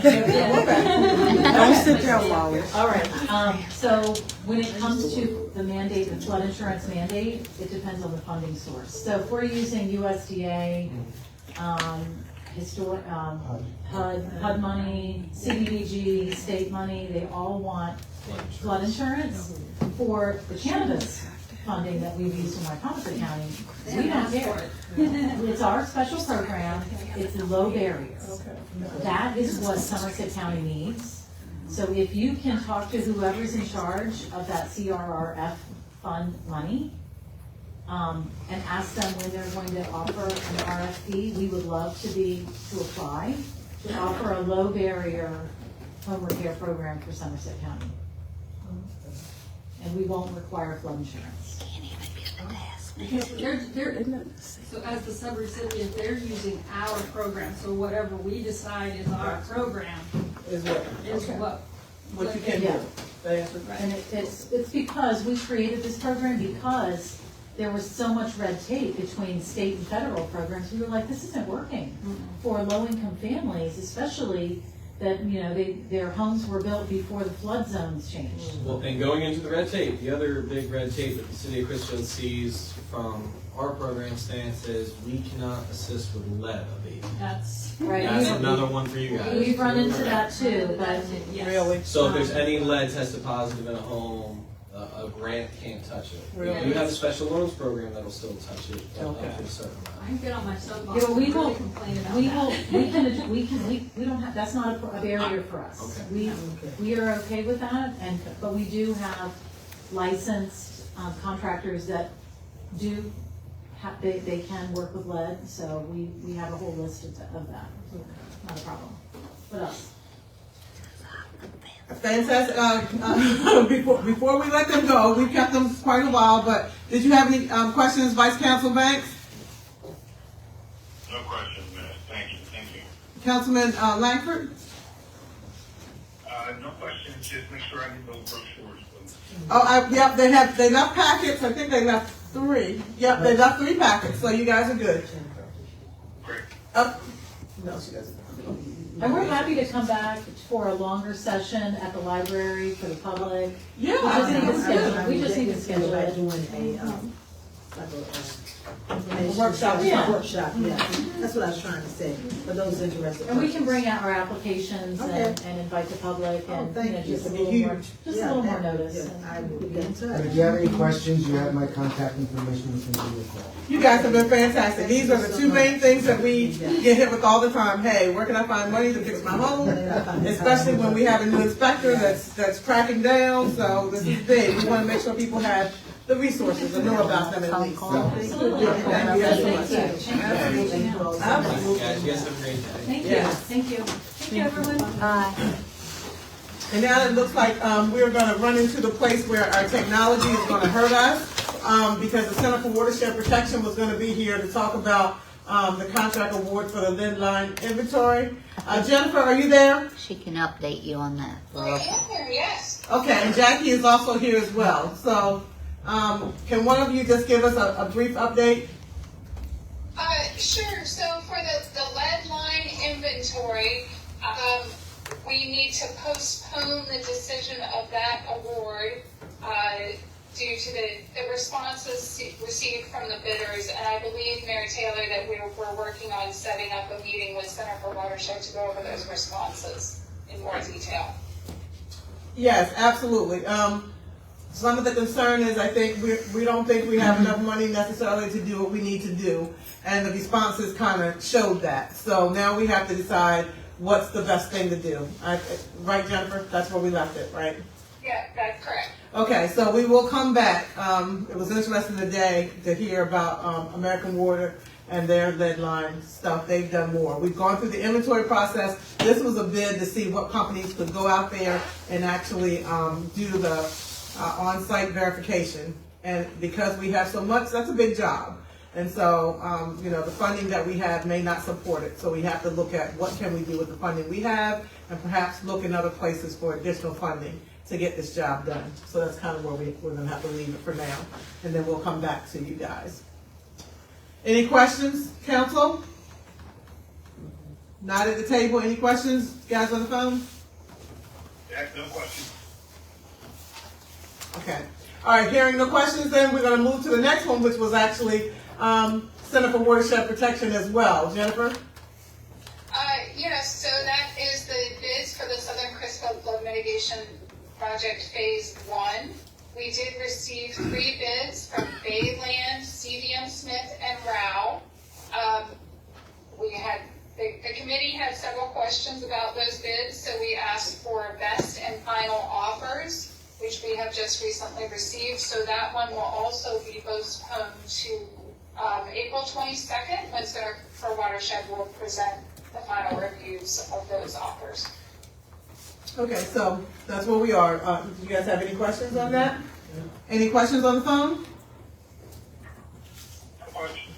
Don't sit there, Wally. All right, so when it comes to the mandate, the flood insurance mandate, it depends on the funding source. So if we're using USDA, HUD money, CDBG, state money, they all want flood insurance. For the cannabis funding that we've used in Wycomico County, we don't care. It's our special program, it's low barriers. That is what Somerset County needs. So if you can talk to whoever's in charge of that CRRF fund money, and ask them when they're going to offer an RFP, we would love to apply, to offer a low barrier home repair program for Somerset County. And we won't require flood insurance. So as the subrecipient, they're using our program, so whatever we decide is our program Is what? is what. What you can do. Yeah. And it's because we created this program because there was so much red tape between state and federal programs. We were like, this isn't working for low-income families, especially that, you know, their homes were built before the flood zones changed. Well, and going into the red tape, the other big red tape that the city of Christian sees from our program stance is we cannot assist with lead abatement. That's Right. That's another one for you guys. We've run into that too, but yes. Really? So if there's any lead tested positive in a home, a grant can't touch it. Really? You have a special loans program that'll still touch it up Okay. to a certain amount. I can get on my soapbox. Yeah, we and really will- complain about we that. we don't have, that's not a barrier for us. Okay. We are okay with that, but we do have licensed contractors that do have, they can work with lead, so we have a whole list of that. Not a problem. What else? Fantastic. Before we let them go, we kept them quite a while, but did you have any questions, Vice Council Banks? No questions, Mayor. Thank you. Councilman Langford? No questions, just make sure I get those brochures, please. Oh, yep, they left packets. I think they left 3. Yep, they left 3 packets, so you guys are good. Great. No, she doesn't. And we're happy to come back for a longer session at the library for the public. Yeah. We just need to schedule it. Doing a workshop. Yeah. Workshop, yeah. That's what I was trying to say, for those interested. And we can bring out our applications Okay. and invite the public Oh, and, thank you know, you. just a It'd be little more, huge. just Yeah, a little more that- notice. yeah, I will be in touch. But if you have any questions, you have my contact information, you can give me a call. You guys have been fantastic. These are the 2 main things that we get hit with all the time. Hey, where can I find money to fix my home? Especially when we have a new inspector that's cracking down. So this is big. We want to make sure people have the resources and know about them at least. So, Absolutely. thank you guys so much. Thank you. Absolutely. Guys, you guys have a great day. Thank you. Yes. Thank you. Thank you, everyone. And now it looks like we're going to run into the place where our technology is going to hurt us. because the Center for Watershed Protection was gonna be here to talk about, the contract award for the lead line inventory. Jennifer, are you there? She can update you on that. I am there, yes. Okay, and Jackie is also here as well. So, can one of you just give us a brief update? Sure, so for the lead line inventory, we need to postpone the decision of that award, due to the responses received from the bidders, and I believe, Mayor Taylor, that we're working on setting up a meeting with Center for Watershed to go over those responses in more detail. Yes, absolutely. Some of the concern is I think we don't think we have enough money necessarily to do what we need to do, and the responses kind of showed that. So now we have to decide what's the best thing to do. Right, Jennifer? That's where we left it, right? Yeah, that's correct. Okay, so we will come back. It was interesting today to hear about American Water and their lead line stuff. They've done more. We've gone through the inventory process. This was a bid to see what companies could go out there and actually do the on-site verification. And because we have so much, that's a big job. And so, the funding that we have may not support it. So we have to look at what can we do with the funding we have and perhaps look in other places for additional funding to get this job done. So that's kind of where we're going to have to leave it for now. And then we'll come back to you guys. Any questions, council? Not at the table. Any questions, guys on the phone? Jack, no question. Okay. All right, hearing no questions, then we're going to move to the next one, which was actually Center for Watershed Protection as well. Jennifer? Yes, so that is the bids for the Southern Crisco Flood Mitigation Project Phase 1. We did receive 3 bids from Bayland, CVM Smith, and Rao. The committee had several questions about those bids, so we asked for best and final offers, which we have just recently received. So that one will also be postponed to April 22nd, when Center for Watershed will present the final reviews of those offers. Okay, so that's where we are. Do you guys have any questions on that? Any questions on the phone? No questions.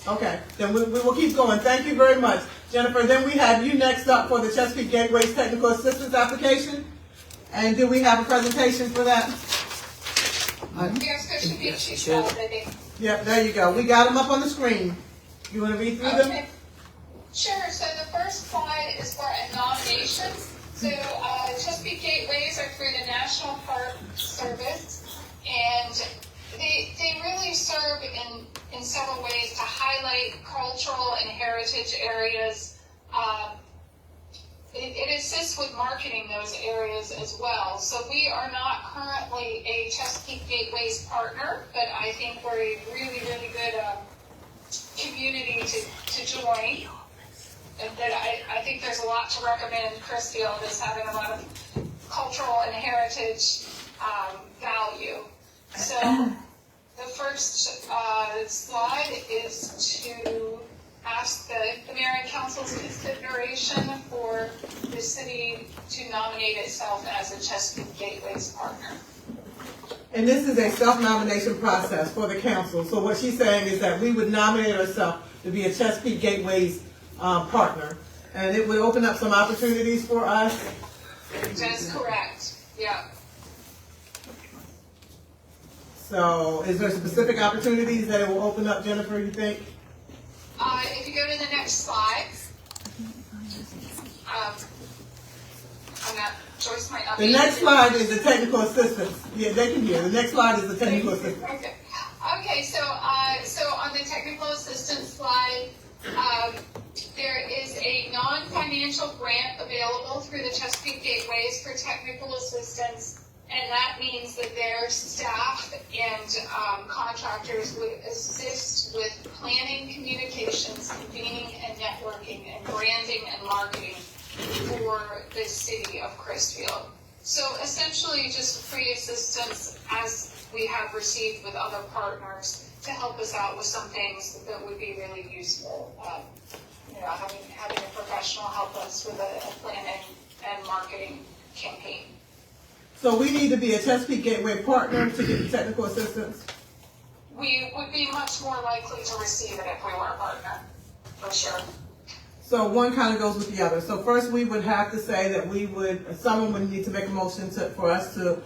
Okay, then we will keep going. Thank you very much, Jennifer. Then we have you next up for the Chesapeake Gateway's Technical Assistance Application. And do we have a presentation for that? Yes, there should be 2 slides, I think. Yep, there you go. We got them up on the screen. You want to read through them? Sure, so the first slide is for a nomination. So Chesapeake Gateways are through the National Park Service, and they really serve in several ways to highlight cultural and heritage areas. It assists with marketing those areas as well. So we are not currently a Chesapeake Gateways partner, but I think we're a really, really good community to join. And that I think there's a lot to recommend Chrisfield as having a lot of cultural and heritage value. So the first slide is to ask the mayor and council's consideration for the city to nominate itself as a Chesapeake Gateways partner. And this is a self-nomination process for the council. So what she's saying is that we would nominate ourselves to be a Chesapeake Gateways partner. And it would open up some opportunities for us. That's correct, yeah. So is there specific opportunities that it will open up, Jennifer, you think? If you go to the next slide, Joyce might not be. The next slide is the technical assistance. Yeah, they can hear. The next slide is the technical assistance. Okay, so on the technical assistance slide, there is a non-financial grant available through the Chesapeake Gateways for technical assistance, and that means that their staff and contractors would assist with planning, communications, convening, and networking, and branding and marketing for the city of Chrisfield. So essentially just free assistance as we have received with other partners to help us out with some things that would be really useful. Having a professional help us with a planning and marketing campaign. So we need to be a Chesapeake Gateway partner to get the technical assistance? we would be much more likely to receive it if we were a partner, for sure. So one kind of goes with the other. So first we would have to say that someone would need to make a motion for us to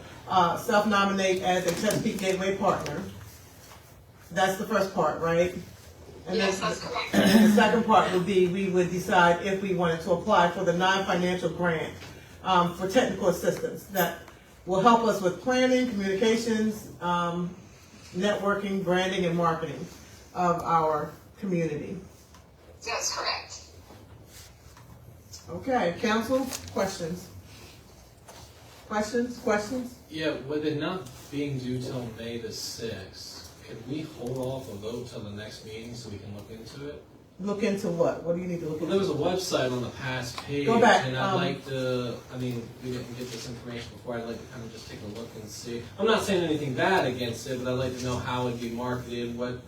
self-nominate as a Chesapeake Gateway partner. That's the first part, right? And yes, that's correct. And the second part would be we would decide if we wanted to apply for the non-financial grant for technical assistance that will help us with planning, communications, networking, branding, and marketing of our community. That's correct. Okay, council, questions? Questions? Yeah, with it not being due till May the 6th, could we hold off a vote till the next meeting so we can look into it? Look into what? What do you need to look Well, into? there was a website on the past page, Go back, and I'd like to, we didn't get this information before, I'd like to kind of just take a look and see. I'm not saying anything bad against it, but I'd like to know how it'd be marketed, what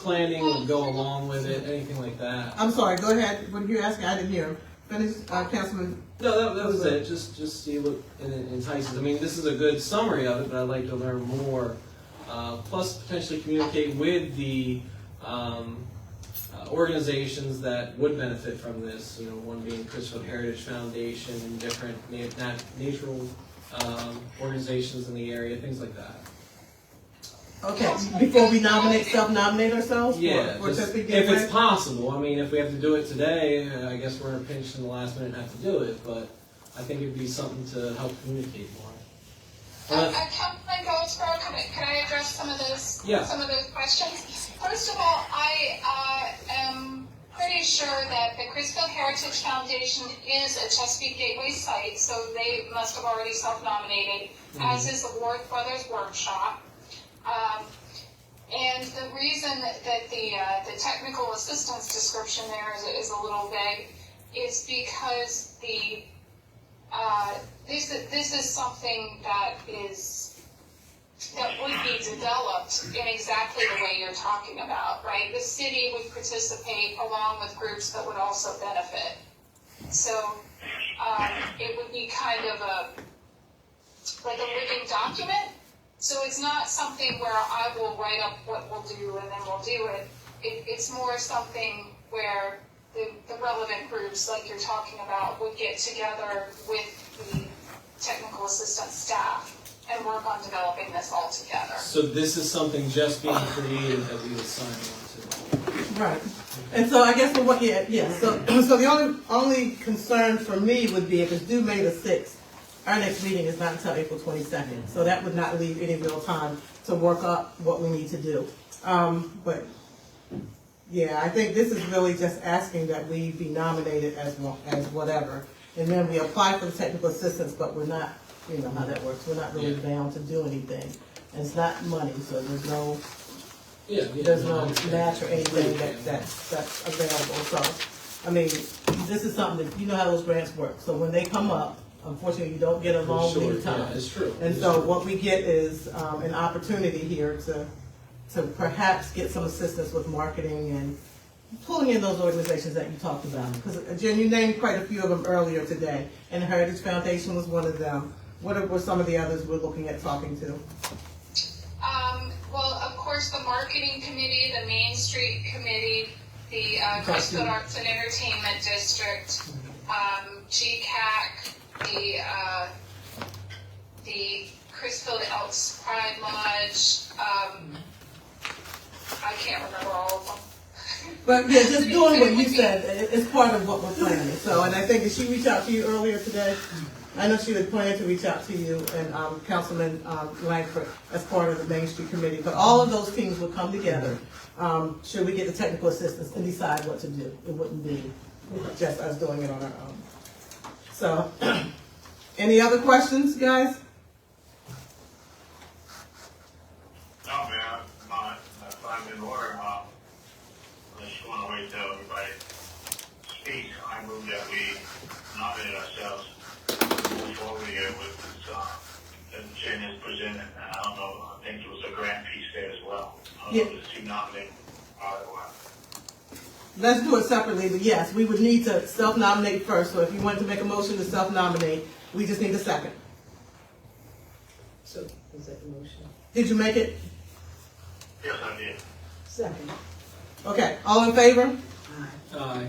planning would go along with it, anything like that. I'm sorry, go ahead. What you asking? I didn't hear. Finish, Councilman. No, that was it, just see what it entices. I mean, this is a good summary of it, but I'd like to learn more. Plus potentially communicate with the organizations that would benefit from this, one being Crisfield Heritage Foundation and different natural organizations in the area, things like that. Okay, before we self-nominate ourselves? Yeah, for just Chesapeake if Gateway? it's possible. I mean, if we have to do it today, I guess we're in a pinch in the last minute and have to do it, but I think it'd be something to help communicate more. Councilman Goldsboro, can I address some of those questions? First of all, I am pretty sure that the Crisfield Heritage Foundation is a Chesapeake Gateway site, so they must have already self-nominated, as is the Ward Brothers Workshop. And the reason that the technical assistance description there is a little vague is because this is something that would be developed in exactly the way you're talking about, right? The city would participate along with groups that would also benefit. So it would be kind of like a living document. So it's not something where I will write up what we'll do and then we'll do it. It's more something where the relevant groups, like you're talking about, would get together with the technical assistance staff and work on developing this all together. So this is something just being created that we would sign on to. Right. And so I guess so the only concern for me would be if it's due May the 6th, our next meeting is not until April 22nd. So that would not leave any real time to work up what we need to do. But yeah, I think this is really just asking that we be nominated as whatever. And then we apply for the technical assistance, but we're not, you know how that works, we're not really bound to do anything. And it's not money, so there's no match or anything that's available. So, I mean, this is something that, you know how those grants work. So when they come up, unfortunately, you don't get a long lead time. Yeah, it's true. And so what we get is an opportunity here to perhaps get some assistance with marketing and pulling in those organizations that you talked about. Because, Jen, you named quite a few of them earlier today, and the Heritage Foundation was one of them. What were some of the others we're looking at talking to? Well, of course, the marketing committee, the Main Street committee, the Crisfield Arts and Entertainment District, GCAC, the Crisfield Elks Pride Lodge. I can't remember all of them. But yeah, just doing what you said is part of what we're planning. So, and I think, did she reach out to you earlier today? I know she had planned to reach out to you and Councilman Langford as part of the Main Street Committee. But all of those teams would come together should we get the technical assistance and decide what to do. It wouldn't be just us doing it on our own. So, any other questions, guys? No, man, I'm in order. Unless you want to wait till everybody speaks, I move that we nominate ourselves, move forward here with this, that Jen has presented. And I don't know, I think there was a grant piece there as well. I don't know if it's two nominated or what. Let's do it separately, but yes, we would need to self-nominate first. So if you want to make a motion to self-nominate, we just need a second. So, is that the motion? Did you make it? Yes, I did. Second. Okay, all in favor? Aye.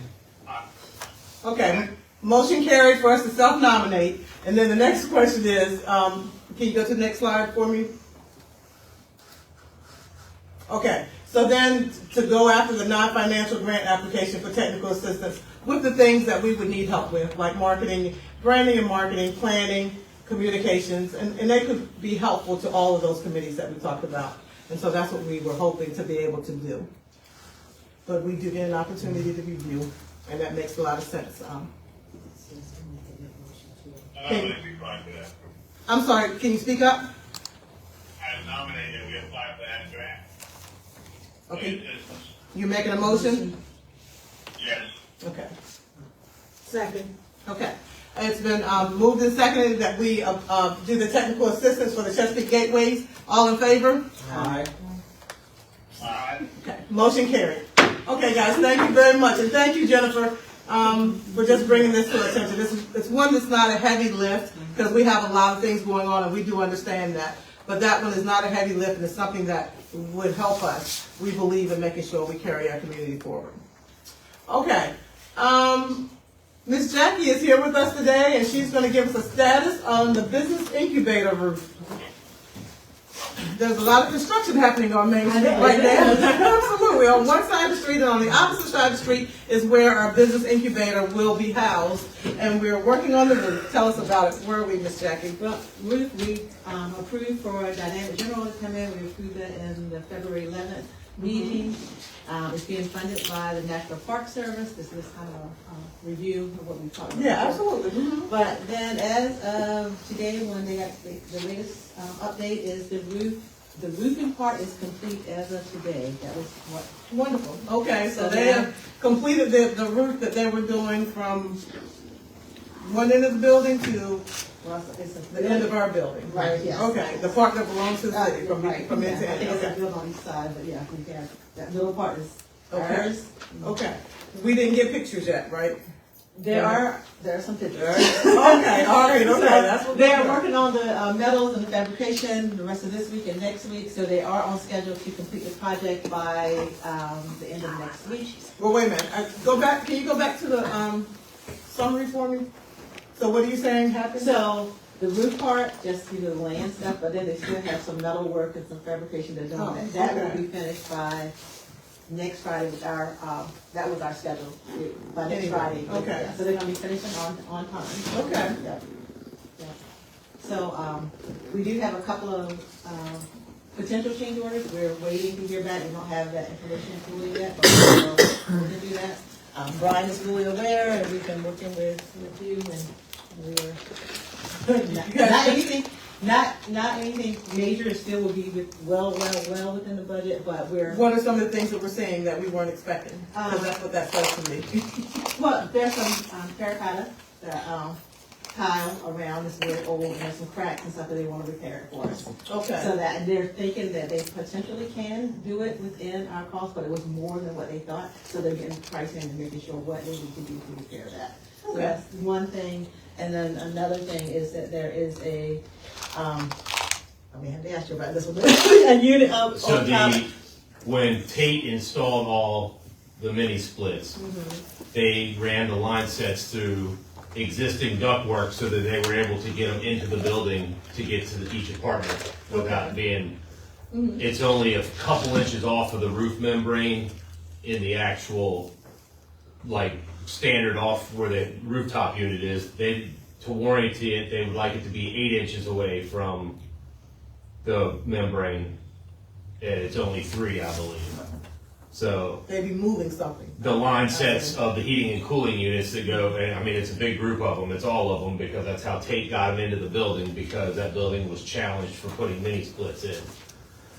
Okay, motion carried for us to self-nominate. And then the next question is, can you go to the next slide for me? Okay, so then to go after the non-financial grant application for technical assistance with the things that we would need help with, like marketing, branding and marketing, planning, communications, and they could be helpful to all of those committees that we talked about. And so that's what we were hoping to be able to do. But we do get an opportunity to review, and that makes a lot of sense. I'm sorry, can you speak up? I nominated that we apply for that grant. Okay. You making a motion? Yes. Okay. Second. Okay. It's been moved and seconded that we do the technical assistance for the Chesapeake Gateways. All in favor? Aye. Okay. Motion carried. Okay, guys, thank you very much. And thank you, Jennifer, for just bringing this to our attention. It's one that's not a heavy lift because we have a lot of things going on and we do understand that. But that one is not a heavy lift and it's something that would help us, we believe, in making sure we carry our community forward. Okay. Miss Jackie is here with us today, and she's going to give us a status on the business incubator roof. There's a lot of construction happening on Main Street right now. Absolutely. On one side of the street and on the opposite side of the street is where our business incubator will be housed, and we're working on the roof. Tell us about it. Where are we, Miss Jackie? Well, roof, we approved for Dynamic General to come in. We approved that in the February 11th meeting. It's being funded by the National Park Service. This is kind of a review of what we talked about. Yeah, absolutely. Mm-hmm. But then as of today, when they got the latest update is the roofing part is complete as of today. That was what. Wonderful. Okay, so they have completed the roof that they were doing from one end of the building to the end of our building. Right, yes. Okay, the part that belongs to the city from end to I end. think it's Okay. built on each side, but yeah, we have that middle part is Okay. ours. Okay. We didn't get pictures yet, right? There are some pictures. Okay, all right, okay, that's what They are working on the metals and the fabrication the rest of this week and next week, so they are on schedule to complete the project by the end of next week. Well, wait a minute. Go back. Can you go back to the summary for me? So what are you saying happened? So the roof part, just due to the land stuff, but then they still have some metal work and some fabrication they're doing. That will be finished by next Friday with our, that was our schedule, by next Friday. Okay. Yeah, so they're gonna be finishing on time. Okay. Yep. Yep. So, we do have a couple of, potential change orders. We're waiting to hear back. We don't have that information fully yet, but we're gonna do that. Brian is fully aware, and we've been working with you, and not anything major. It still will be well within the budget, but we're. What are some of the things that we're seeing that we weren't expecting? Because that's what that says to me. Well, there's some terracotta tile around. It's very old, and there's some cracks and stuff that they want to repair it for us. Okay. So that they're thinking that they potentially can do it within our cost, but it was more than what they thought. So they're getting pricing and making sure what they need to do to repair that. So Okay. that's one thing. And then another thing is that there is a, I may have to ask you about this one, a unit up So on top. when Tate installed all the mini splits, they ran the line sets through existing ductwork so that they were able to get them into the building to get to each apartment without being, it's only a couple inches off of the roof membrane in the actual, like, standard off where the rooftop unit is. They, to warranty it, they would like it to be 8 inches away from the membrane, and it's only 3, I believe. So They'd be moving something. the line sets of the heating and cooling units that go, and I mean, it's a big group of them, it's all of them, because that's how Tate got them into the building, because that building was challenged for putting mini splits in.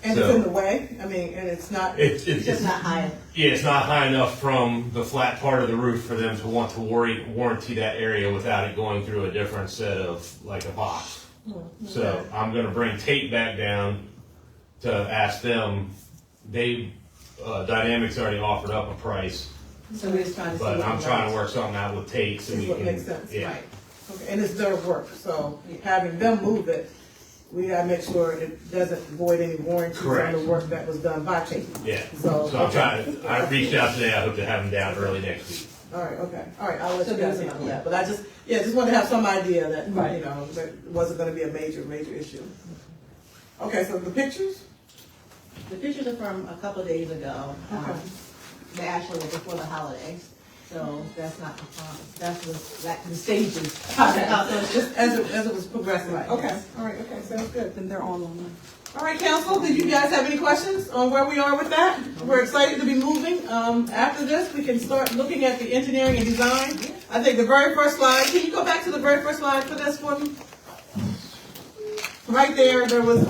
And So- it's in the way. I mean, and it's not. It's Just not high. Yeah, it's not high enough from the flat part of the roof for them to want to warranty that area without it going through a different set of, like, a box. So I'm gonna bring Tate back down to ask them, Dynamics already offered up a price, So we're just trying to see. but what I'm the trying right- to work something out with Tate so Is we what can. makes sense, Yeah. right? Okay, and it's their work, so having them move it we gotta make sure it doesn't void any warranties on Correct. the work that was done by Peyton. Yeah, So, so I'm trying, I reached out today, I hope to have them down early next week. All right, okay, all right, I'll let So you guys there's handle a- that, but I just wanted to have some idea that, Right. you know, that it wasn't gonna be a major issue. Okay, so the pictures? The pictures are from a couple of days ago. Okay. They actually were before the holidays, so that's not, that was like the stages. Okay, so it's just as it was progressing. Right. Okay, all right, okay, sounds good. Then they're all online. All right, council, did you guys have any questions on where we are with that? We're excited to be moving. After this, we can start looking at the engineering and design. I think the very first slide, can you go back to the very first slide for this for me? Right there was,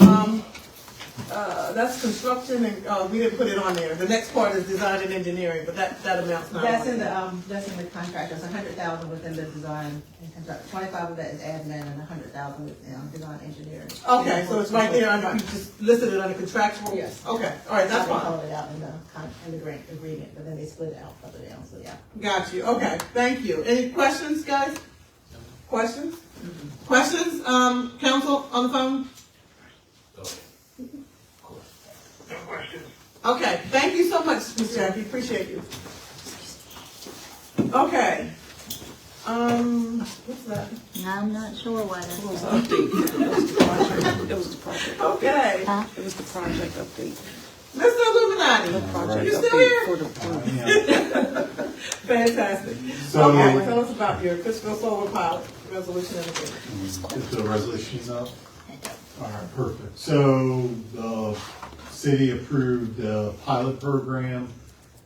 that's construction and, we didn't put it on there. The next part is design and engineering, but that amount's not. That's on in there. that's in the contract, there's 100,000 within the design and contract, 25 of that is admin and 100,000 with design engineering. Okay, so it's right there under, you just listed it under contractual? Yes. Okay, all right, that's They fine. called it out in the grant agreement, but then they split it out further down, so yeah. Got you, okay, thank you. Any questions, guys? Questions? Questions, council on the phone? No questions. Okay, thank you so much, Ms. Jackie, appreciate you. Okay. What's that? I'm not sure what It it was an update. It was the project. It was the project. Okay. It was the project update. Mr. Illuminati, The project you still update here? for the Fantastic. So- Okay, tell us about your Christopher Solar Pilot resolution and agreement. Is the resolution up? All right, perfect. So the city approved the pilot program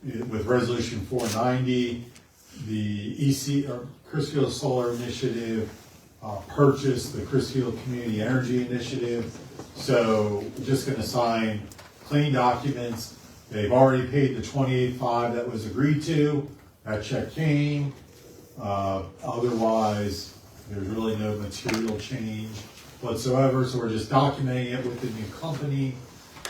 with resolution 490. The or Chrisfield Solar Initiative purchased the Chrisfield Community Energy Initiative. So we're just gonna sign clean documents. They've already paid the 28.5 that was agreed to. That check came. Otherwise, there's really no material change whatsoever, so we're just documenting it with the new company.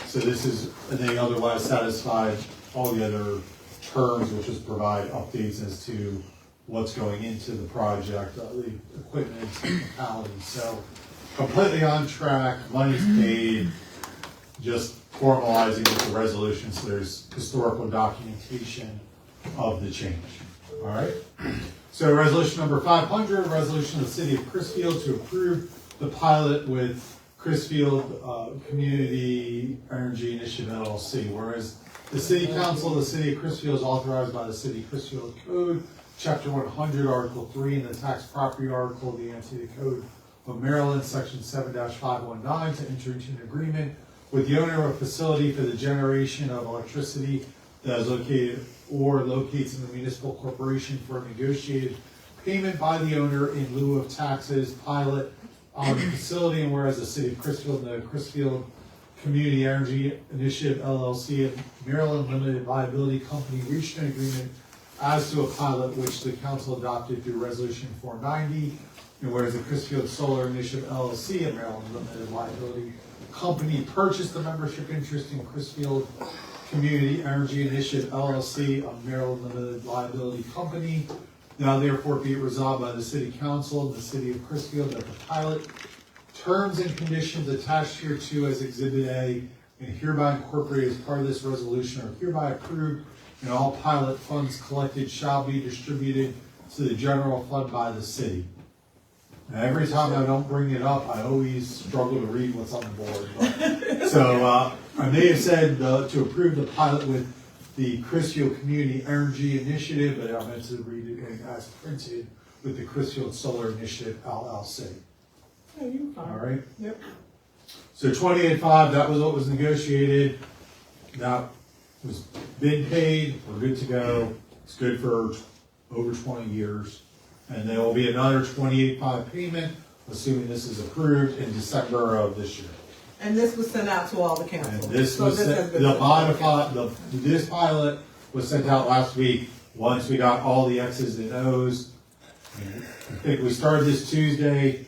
So this is, and they otherwise satisfied all the other terms, which is provide updates as to what's going into the project, the equipment, technicalities. So completely on track, money's paid, just formalizing with the resolution, so there's historical documentation of the change. All right? So resolution number 500, resolution of the city of Chrisfield to approve the pilot with Chrisfield Community Energy Initiative LLC. Whereas the city council of the city of Chrisfield is authorized by the city Chrisfield Code, chapter 100, article 3, and the tax property article of the Anti Code of Maryland, section 7-519, to enter into an agreement with the owner of a facility for the generation of electricity that is located or locates in the municipal corporation for a negotiated payment by the owner in lieu of taxes pilot on the facility. And whereas the city of Chrisfield and the Chrisfield Community Energy Initiative LLC and Maryland Limited Liability Company reached an agreement as to a pilot which the council adopted through resolution 490. And whereas the Chrisfield Solar Initiative LLC and Maryland Limited Liability Company purchased the membership interest in Chrisfield Community Energy Initiative LLC, a Maryland Limited Liability Company. Now therefore be it resolved by the City Council of the City of Chrisfield that the pilot terms and conditions attached hereto as Exhibit A and hereby incorporated as part of this resolution are hereby approved, and all pilot funds collected shall be distributed to the general fund by the city. And every time I don't bring it up, I always struggle to read what's on the board. But, so I may have said to approve the pilot with the Chrisfield Community Energy Initiative, but I meant to read it as printed with the Chrisfield Solar Initiative LLC. Yeah, you fine. All right. Yep. So 28.5, that was what was negotiated. That was bid paid. We're good to go. It's good for over 20 years. And there will be another 28.5 payment, assuming this is approved in December of this year. And this was sent out to all the council. And this So was, has sent- been the sent out. modified, this pilot was sent out last week, once we got all the X's and O's. I think we started this Tuesday,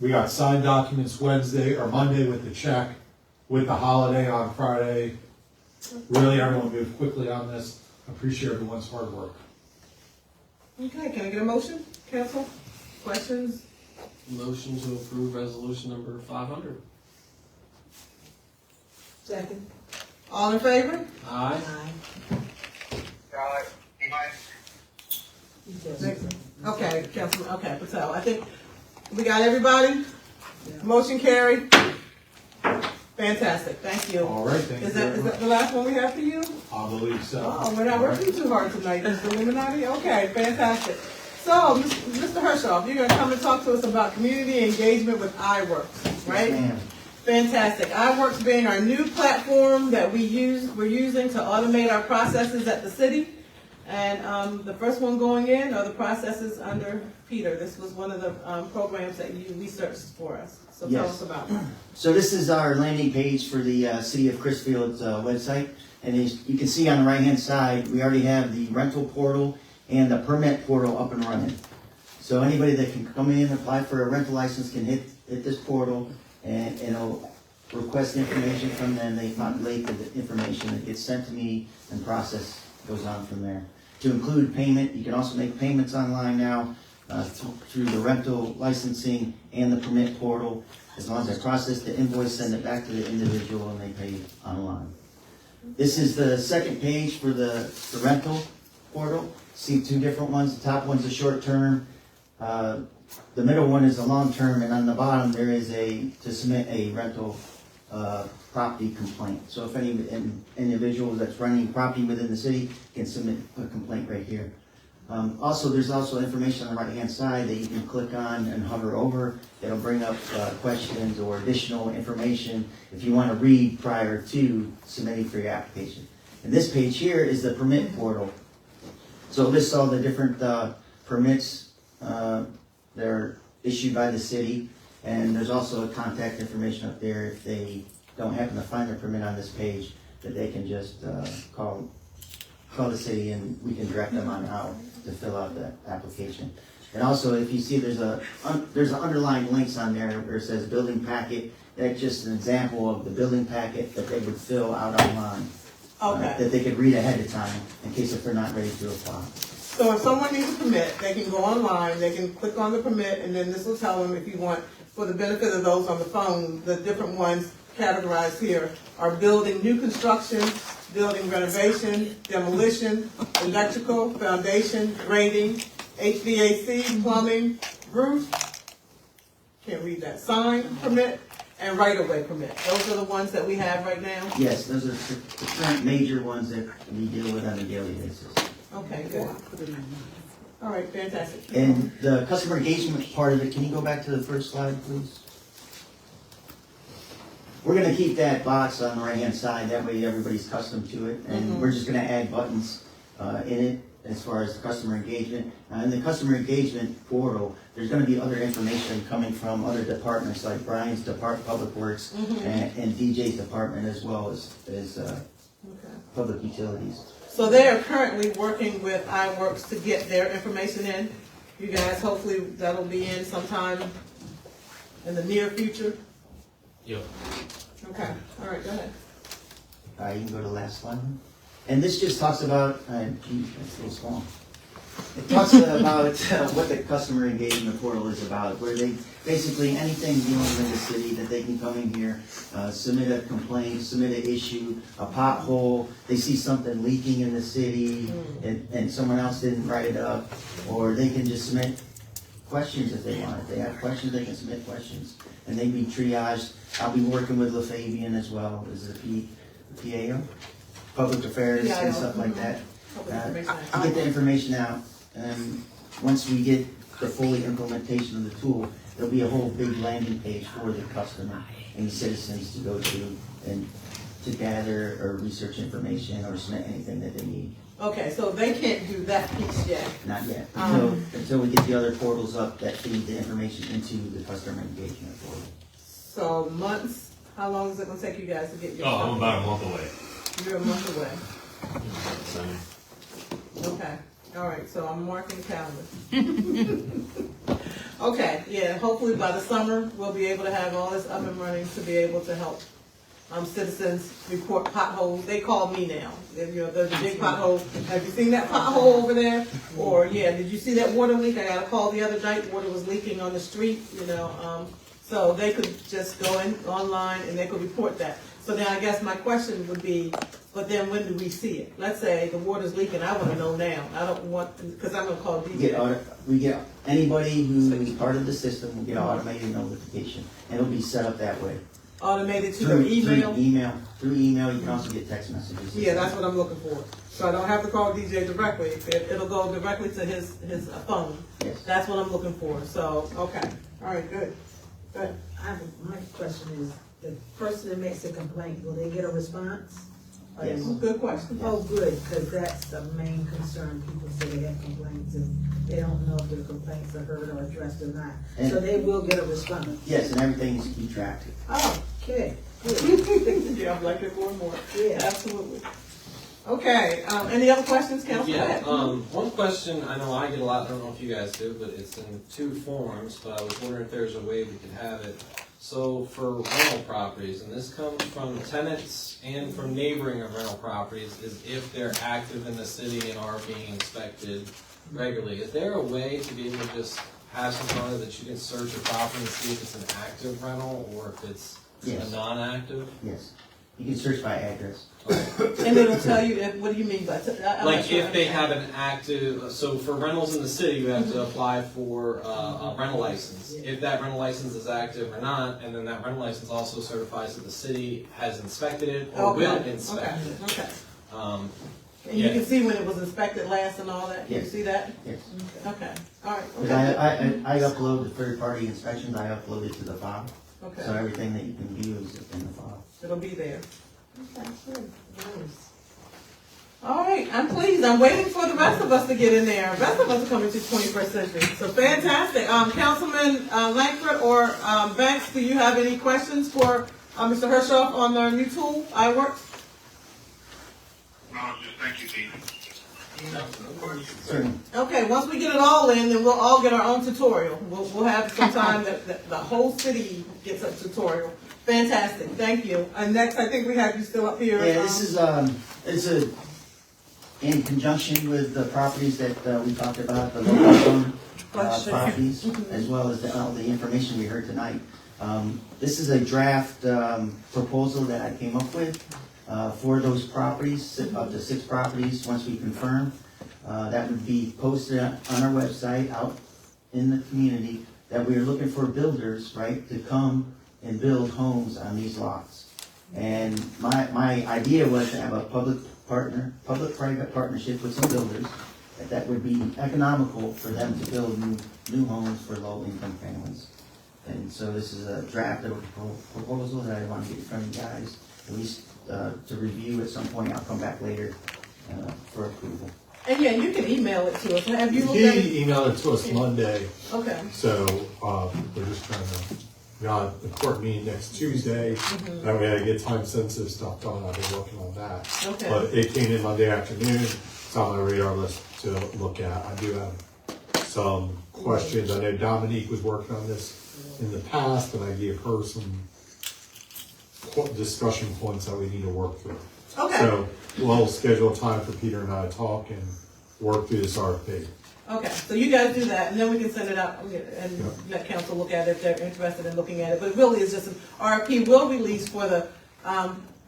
we got signed documents Wednesday or Monday with the check, with the holiday on Friday. Really, everyone moved quickly on this, appreciate everyone's hard work. Okay, can I get a motion, council? Questions? Motion to approve resolution number 500. Second. All in favor? Aye. Okay, Councilman, okay, Patel, I think we got everybody? Motion carried. Fantastic, thank you. All right, thank you Is very that much. the last one we have for you? I believe so. Oh, we're not working too hard tonight, Mr. Illuminati? Okay, fantastic. So, Mr. Hershoff, you're gonna come and talk to us about community engagement with iWorks, right? Yes, ma'am. Fantastic. iWorks being our new platform that we're using to automate our processes at the city. And the first one going in are the processes under Peter. This was one of the programs that you researched for us. So tell Yes. us about it. So this is our landing page for the City of Chrisfield's website. And as you can see on the right-hand side, we already have the rental portal and the permit portal up and running. So anybody that can come in and apply for a rental license can hit this portal and it'll request information from them. They populate the information that gets sent to me and process goes on from there. To include payment, you can also make payments online now through the rental licensing and the permit portal. As long as I process the invoice, send it back to the individual and they pay online. This is the second page for the rental portal. See two different ones. The top one's a short term. The middle one is a long term, and on the bottom there is to submit a rental property complaint. So if any individual that's running property within the city can submit a complaint right here. Also, there's also information on the right-hand side that you can click on and hover over. It'll bring up questions or additional information if you want to read prior to submitting for your application. And this page here is the permit portal. So it lists all the different permits that are issued by the city. And there's also a contact information up there if they don't happen to find their permit on this page, that they can just call the city and we can direct them on how to fill out the application. And also, if you see there's underlying links on there where it says building packet. That's just an example of the building packet that they would fill out online. Okay. That they could read ahead of time in case if they're not ready to apply. So if someone needs a permit, they can go online, they can click on the permit, and then this will tell them, if you want, for the benefit of those on the phone, the different ones categorized here are building new construction, building renovation, demolition, electrical, foundation, grading, HVAC, plumbing, roof, can't read that, sign permit, and right-of-way permit. Those are the ones that we have right now? Yes, those are the current major ones that we deal with on a daily basis. Okay, good. All right, fantastic. And the customer engagement part of it, can you go back to the first slide, please? We're gonna keep that box on the right-hand side, that way everybody's accustomed to it, and we're just gonna add buttons in it as far as the customer engagement. In the customer engagement portal, there's gonna be other information coming from other departments, like Brian's Department, Public Works, and DJ's department, as well as Public Utilities. So they are currently working with iWorks to get their information in. You guys, hopefully that'll be in sometime in the near future. Yep. Okay, all right, go ahead. You can go to the last slide. And this just talks about, geez, that's a little small. It talks about what the customer engagement portal is about, where they, basically anything dealing with the city that they can come in here, submit a complaint, submit an issue, a pothole, they see something leaking in the city and someone else didn't write it up, or they can just submit questions if they want. If they have questions, they can submit questions, and they be triaged. I'll be working with LaFabian as well, as the PAO, Public Affairs and stuff like that. To get the information out, and once we get the fully implementation of the tool, there'll be a whole big landing page for the customer and the citizens to go to and to gather or research information or submit anything that they need. Okay, so they can't do that piece yet. Not yet, until we get the other portals up that feed the information into the customer engagement portal. So months, how long is it gonna take you guys to get your stuff? I'm about a month away. You're a month away. Okay, all right, so I'm marking the calendar. Okay, yeah, hopefully by the summer, we'll be able to have all this up and running to be able to help citizens report potholes. They call me now. There's a big pothole. Have you seen that pothole over there? Or, did you see that water leak? I got a call the other night, water was leaking on the street, so they could just go in online and they could report that. So now I guess my question would be, but then when do we see it? Let's say the water's leaking, I wanna know now. I don't want, because I'm gonna call DJ. We get, anybody who is part of the system will get automated notification, and it'll be set up that way. Automated to their email? Through email, you can also get text messages. Yeah, that's what I'm looking for. So I don't have to call DJ directly. It'll go directly to his phone. Yes. That's what I'm looking for. So, okay. All right, good. Good. My question is, the person that makes a complaint, will they get a response? Or Yes. they- Good question. Oh, good, because that's the main concern. People say they have complaints and they don't know if their complaints are heard or addressed or not. And- So they will get a response. Yes, and everything is keep track. Oh, okay. Yeah, I'm like it more and more. Yeah. Absolutely. Okay, any other questions, Council? Yeah, one question, I know I get a lot, I don't know if you guys do, but it's in two forms, but I was wondering if there's a way we could have it. So for rental properties, and this comes from tenants and from neighboring of rental properties, is if they're active in the city and are being inspected regularly. Is there a way to be able to just have something that you can search a property and see if it's an active rental or if it's Yes. a non-active? Yes. You can search by address. And it'll tell you, what do you mean by, I'm not Like sure if they I have an active, so for rentals in the city, you have to apply for a rental license. If that rental license is active or not, and then that rental license also certifies that the city has inspected it or Okay, will okay, inspect it. Okay. Um, And you can see when it was inspected last and all that? You can Yes. see that? Yes. Okay, all right. Because I upload the third-party inspections, I upload it to the file. Okay. So everything that you can view is in the file. It'll be there. Okay, good. Nice. All right, I'm pleased. I'm waiting for the rest of us to get in there. The rest of us are coming to 21st century. So fantastic. Councilman Langford or Banks, do you have any questions for Mr. Hershoff on the new tool, iWorks? No, just thank you, Steve. Certainly. Okay, once we get it all in, then we'll all get our own tutorial. We'll have some time that the whole city gets a tutorial. Fantastic, thank you. And next, I think we have you still up here. Yeah, this is in conjunction with the properties that we talked about, the low income properties, as well as all the information we heard tonight. This is a draft proposal that I came up with for those properties, up to 6 properties, once we confirm. That would be posted on our website, out in the community, that we are looking for builders, right, to come and build homes on these lots. And my idea was to have a public-private partnership with some builders that would be economical for them to build new homes for low-income families. And so this is a draft of a proposal that I want to get from you guys, at least to review at some point. I'll come back later for approval. And yeah, you can email it to us. Have you looked at it? He emailed it to us Monday, Okay. so, we're just trying to, got the court meeting next Tuesday. That way I get time sensitive stuff done, I've been working on that. Okay. But it came in Monday afternoon, it's on my radar list to look at. I do have some questions. I know Dominique was working on this in the past, and I gave her some discussion points that we need to work through. Okay. So we'll schedule time for Peter and I to talk and work through this RFP. Okay, so you guys do that, and then we can send it out and let council look at it if they're interested in looking at it. But it really is just an RFP will release for the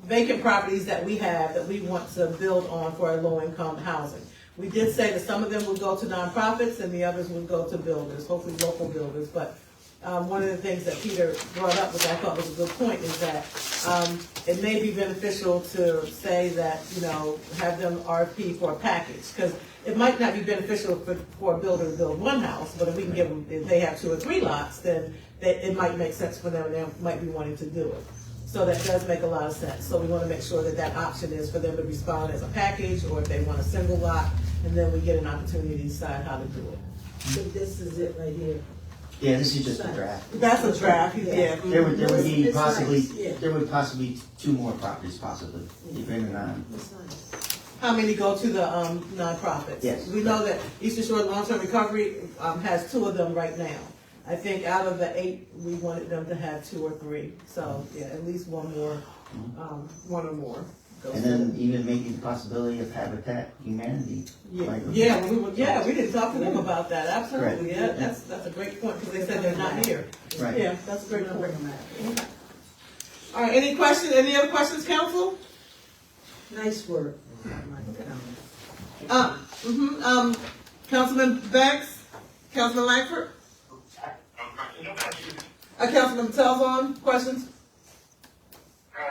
vacant properties that we have that we want to build on for our low-income housing. We did say that some of them would go to nonprofits and the others would go to builders, hopefully local builders. But one of the things that Peter brought up, which I thought was a good point, is that it may be beneficial to say that, have them RFP for a package, because it might not be beneficial for a builder to build one house, but if we can give them, if they have 2 or 3 lots, then it might make sense for them, and they might be wanting to do it. So that does make a lot of sense. So we want to make sure that that option is for them to respond as a package, or if they want a single lot, and then we get an opportunity to decide how to do it. So this is it right here. Yeah, this is just a draft. That's a draft, yeah. There would be It's possibly, nice, yeah. there would possibly 2 more properties possibly, depending on. It's nice. How many go to the nonprofits? Yes. We know that Eastern Shore Long-Term Recovery has 2 of them right now. I think out of the 8, we wanted them to have 2 or 3. So, yeah, at least one more, 1 or more. goes And to then them. even maybe the possibility of Habitat Humanity. Yeah, we didn't talk to them about that, absolutely, Right. yeah, that's a great point, because they said they're not here. Right. Yeah, that's a great point. All right, any other questions, council? Nice work. Councilman Banks, Councilman Langford? Councilman Patel's on, questions?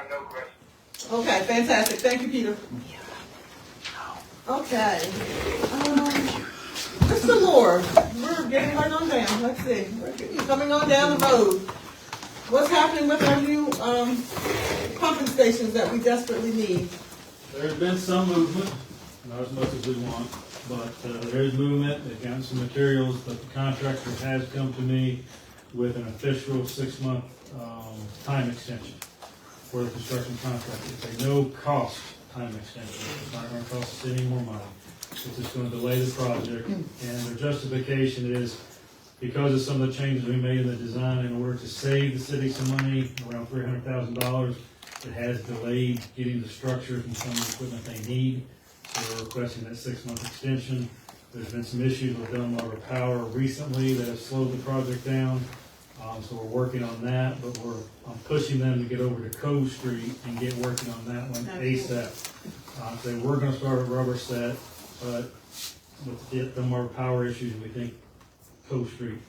No question. Okay, fantastic, thank you, Peter. Okay. Mr. Moore, we're getting right on down, let's see, we're coming on down the road. What's happening with our new, pumping stations that we desperately need? There's been some movement, not as much as we want, but there is movement. They've gotten some materials, but the contractor has come to me with an official 6-month time extension for the construction contract. It's a no-cost time extension. It's not going to cost us any more money. It's just going to delay the project, and their justification is because of some of the changes we made in the design in order to save the city some money, around $300,000. It has delayed getting the structures and some of the equipment they need. So we're requesting that 6-month extension. There's been some issues with Delmarva Power recently that have slowed the project down. So we're working on that, but I'm pushing them to get over to Cove Street and get working on that one ASAP. They were going to start at Rubber Set, but with the Delmarva Power issues, we think Cove Street,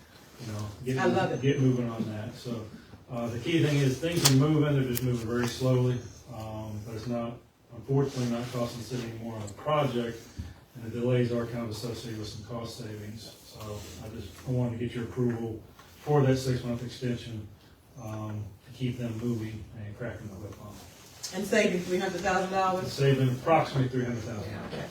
get moving on that. So the key thing is things are moving, they're just moving very slowly, but it's not, unfortunately, not costing the city any more on the project, and the delays are kind of associated with some cost savings. So I wanted to get your approval for that 6-month extension to keep them moving and cracking the whip on it. And saving $300,000? Saving approximately $300,000. Okay.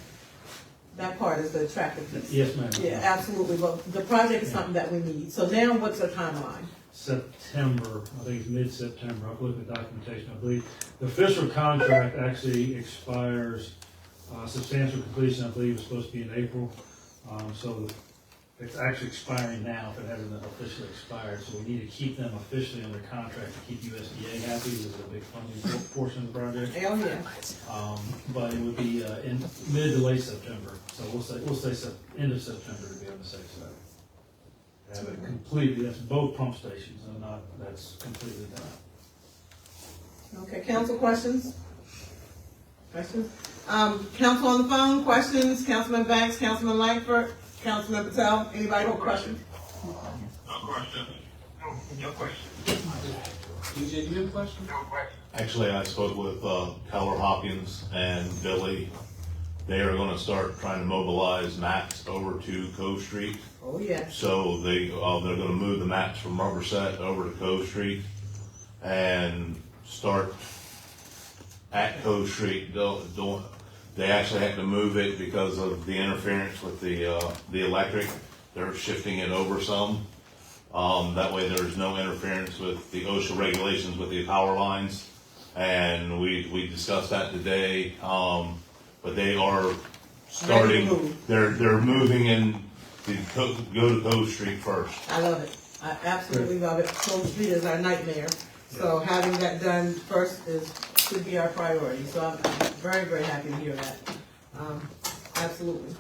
That part is the attractive piece. Yes, ma'am. Yeah, absolutely. Well, the project is something that we need. So now what's our timeline? September, I think it's mid-September. I've looked at the documentation. I believe the official contract actually expires, substantial completion, I believe, is supposed to be in April. So it's actually expiring now if it hasn't officially expired. So we need to keep them officially under contract to keep USDA happy. This is a big funding portion of the project. Hell yeah. But it would be in mid to late September. So we'll say end of September to be on the safe side. Have it completely, that's both pump stations, and that's completely done. Okay, council questions? Questions? Council on the phone, questions? Councilman Banks, Councilman Langford, Councilman Patel, anybody have questions? No question. No question. DJ, do you have a question? No question. Actually, I spoke with Keller Hopkins and Billy. They are going to start trying to mobilize mats over to Cove Street. Oh, yeah. So they're going to move the mats from Rubber Set over to Cove Street and start at Cove Street. They actually have to move it because of the interference with the electric. They're shifting it over some. That way there's no interference with the OSHA regulations with the power lines. And we discussed that today. But they are starting, they're moving in to go to Cove Street first. I love it. I absolutely love it. Cove Street is our nightmare. So having that done first should be our priority. So I'm very, very happy to hear that. Absolutely.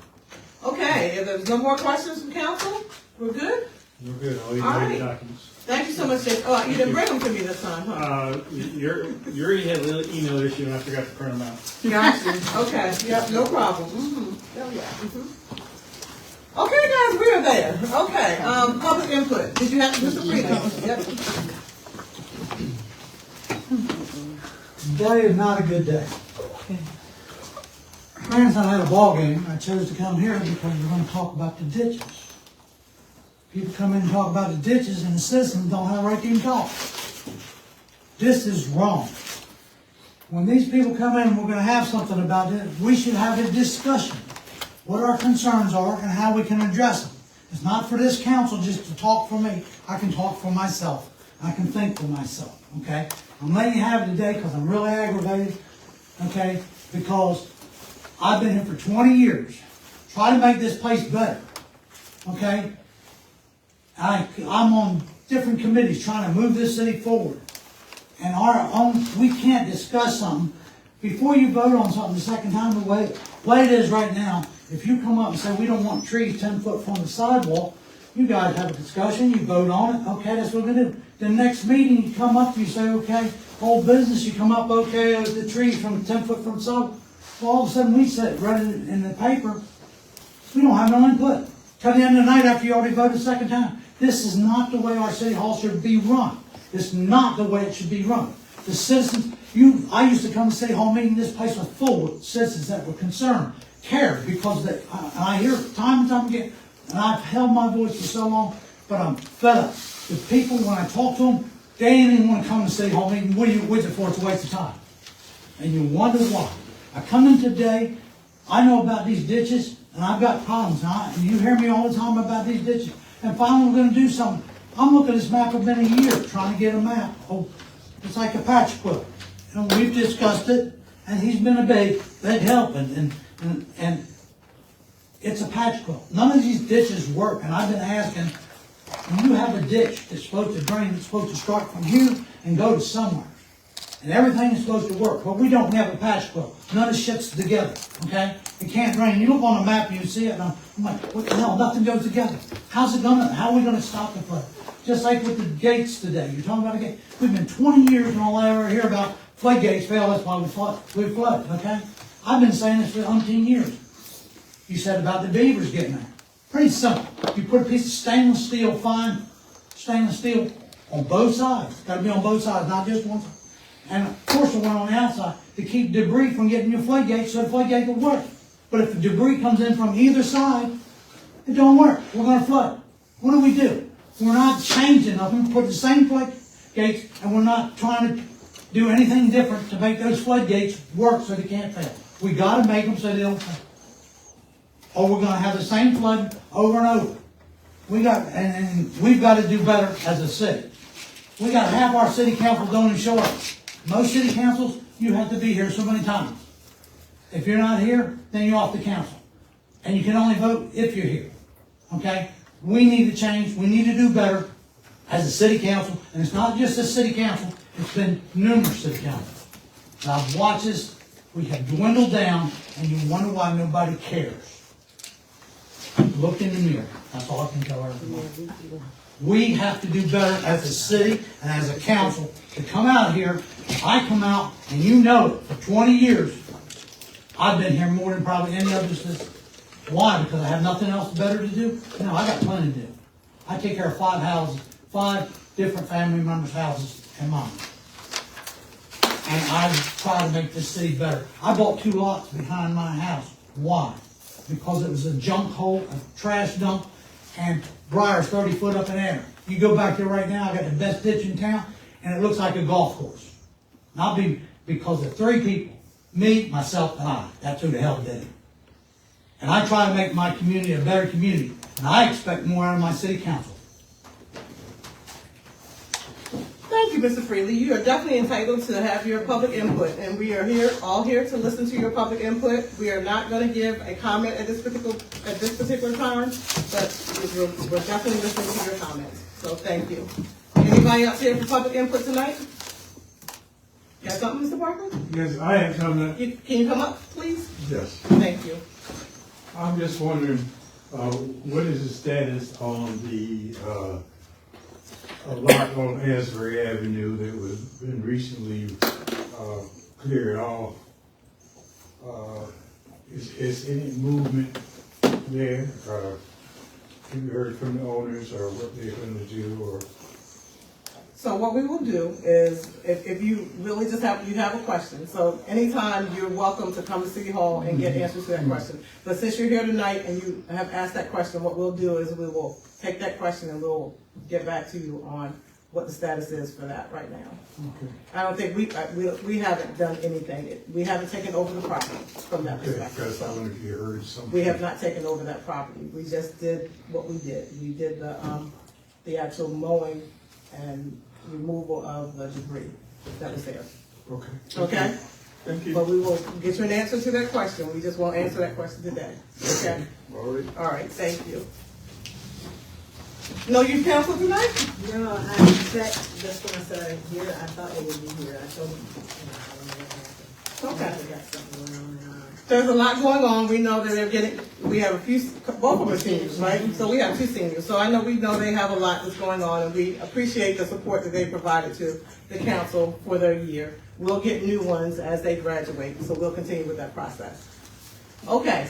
Okay, if there's no more questions from council, we're good? We're good. I'll All email right. the documents. Thank you so much, Jake. Oh, you didn't bring them to me this time, huh? You already had an email issue, and I forgot to print them out. Gotcha. Okay. Yep, no problem. Hell yeah. Okay, guys, we are there. Okay, public input. Did you have Mr. Freeman? Yep. Today is not a good day. Grandson had a ball game. I chose to come here because we're going to talk about the ditches. People come in and talk about the ditches, and the citizens don't have a right to even talk. This is wrong. When these people come in and we're going to have something about it, we should have a discussion. What our concerns are and how we can address them. It's not for this council just to talk for me. I can talk for myself. I can think for myself, okay? I'm letting you have it today because I'm really aggravated, okay? Because I've been here for 20 years. Try to make this place better, okay? I'm on different committees trying to move this city forward. And we can't discuss something before you vote on something the second time. The way it is right now, if you come up and say we don't want trees 10 foot from the sidewalk, you guys have a discussion, you vote on it, okay, that's what we're going to do. The next meeting, you come up and you say, okay, whole business, you come up okay with the tree from 10 foot from the side. Well, all of a sudden we said, read it in the paper, we don't have no input. Till the end of the night after you already voted the second time. This is not the way our city hall should be run. It's not the way it should be run. The citizens, I used to come to city hall meeting, this place was full with citizens that were concerned, cared, because I hear it time and time again, and I've held my voice for so long, but I'm fed up. The people, when I talk to them, they ain't even want to come to city hall meeting. What are you with it for? It's a waste of time. And you wonder why. I come in today, I know about these ditches, and I've got problems. And you hear me all the time about these ditches. And finally we're going to do something. I'm looking at this map for been a year, trying to get a map. Oh, it's like a patch quilt. And we've discussed it, and he's been a big help, and it's a patch quilt. None of these ditches work, and I've been asking, when you have a ditch that's supposed to drain, it's supposed to start from here and go to somewhere. And everything is supposed to work, but we don't have a patch quilt. None of shit's together, okay? It can't drain. You look on the map and you see it, and I'm like, what the hell? Nothing goes together. How are we gonna stop the flood? Just like with the gates today. You're talking about a gate. We've been 20 years and all I ever hear about floodgates fail, that's why we flood, okay? I've been saying this for umpteen years. You said about the beavers getting there. Pretty simple. You put a piece of stainless steel, fine stainless steel, on both sides. It's gotta be on both sides, not just one side. And of course the one on the outside to keep debris from getting your floodgate so the floodgate will work. But if the debris comes in from either side, it don't work. We're going to flood. What do? We're not changing nothing. We put the same floodgates and we're not trying to do anything different to make those floodgates work so they can't fail. We got to make them so they don't fail. Or we're going to have the same flood over and over. We've got to do better as a city. We got half our city council don't even show up. Most city councils, you have to be here so many times. If you're not here, then you're off the council. And you can only vote if you're here. Okay? We need to change. We need to do better as a city council. And it's not just a city council. It's been numerous city councils. And I've watched this. We have dwindled down, and you wonder why nobody cares. Look in the mirror. That's all I can tell everybody. We have to do better as a city and as a council to come out here. I come out, and you know it, for 20 years, I've been here more than probably any other citizen. Why? Because I have nothing else better to do? No, I got plenty to do. I take care of 5 houses, 5 different family members' houses and mine. And I try to make this city better. I bought 2 lots behind my house. Why? Because it was a junk hole, a trash dump, and briars 30 foot up in the air. You go back there right now, I got the best ditch in town, and it looks like a golf course. Not because of 3 people, me, myself, and I. That's who the hell did it. And I try to make my community a better community, and I expect more out of my city council. Thank you, Mr. Freely. You are definitely entitled to have your public input, and we are all here to listen to your public input. We are not going to give a comment at this particular time, but we're definitely listening to your comments. So thank you. Anybody else here for public input tonight? Got something, Mr. Barkley? Yes, I have something. Can you come up, please? Yes. Thank you. I'm just wondering, what is the status on the a lot on Asbury Avenue that was been recently cleared off? Is any movement there? Have you heard from the owners or what they're going to do? Or So what we will do is, if you really just have a question, so anytime you're welcome to come to City Hall and get answers to that question. But since you're here tonight and you have asked that question, what we'll do is we will take that question and we'll get back to you on what the status is for that right now. okay. I don't think we haven't done anything. We haven't taken over the property from that perspective. Because I don't know if you heard something. We have not taken over that property. We just did what we did. We did the actual mowing and removal of the debris that was there. Okay. Okay? Thank you. But we will get you an answer to that question. We just won't answer that question today. Okay? All right. All right, thank you. No youth council tonight? No, I just when I said here, I thought it would be here. I told him, I don't know what happened. Okay. We got something going on in our. There's a lot going on. We know that we have a few, both of them are seniors, right? So we have 2 seniors. So we know they have a lot that's going on, and we appreciate the support that they provided to the council for their year. We'll get new ones as they graduate, so we'll continue with that process. Okay,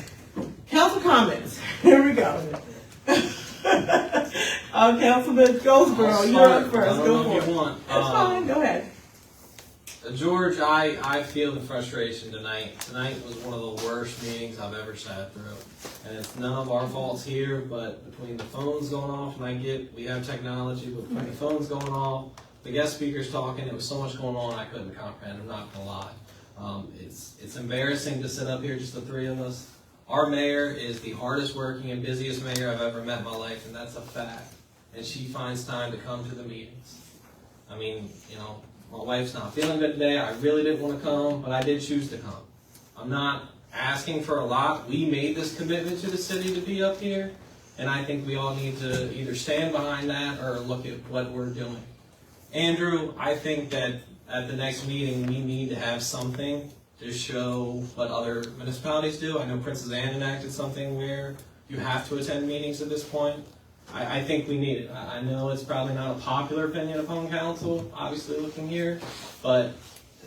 council comments. Here we go. Councilman Goldsboro, you're up first. I don't Go know for if it. you want. That's fine. Go ahead. George, I feel the frustration tonight. Tonight was one of the worst meetings I've ever sat through. And it's none of our faults here, but between the phones going off, and we have technology, but between the phones going off, the guest speakers talking, it was so much going on I couldn't comprehend, I'm not gonna lie. It's embarrassing to sit up here, just the 3 of us. Our mayor is the hardest working and busiest mayor I've ever met in my life, and that's a fact. And she finds time to come to the meetings. I mean, my wife's not feeling good today. I really didn't want to come, but I did choose to come. I'm not asking for a lot. We made this commitment to the city to be up here, and I think we all need to either stand behind that or look at what we're doing. Andrew, I think that at the next meeting we need to have something to show what other municipalities do. I know Princess Anne enacted something where you have to attend meetings at this point. I think we need it. I know it's probably not a popular opinion upon council, obviously looking here, but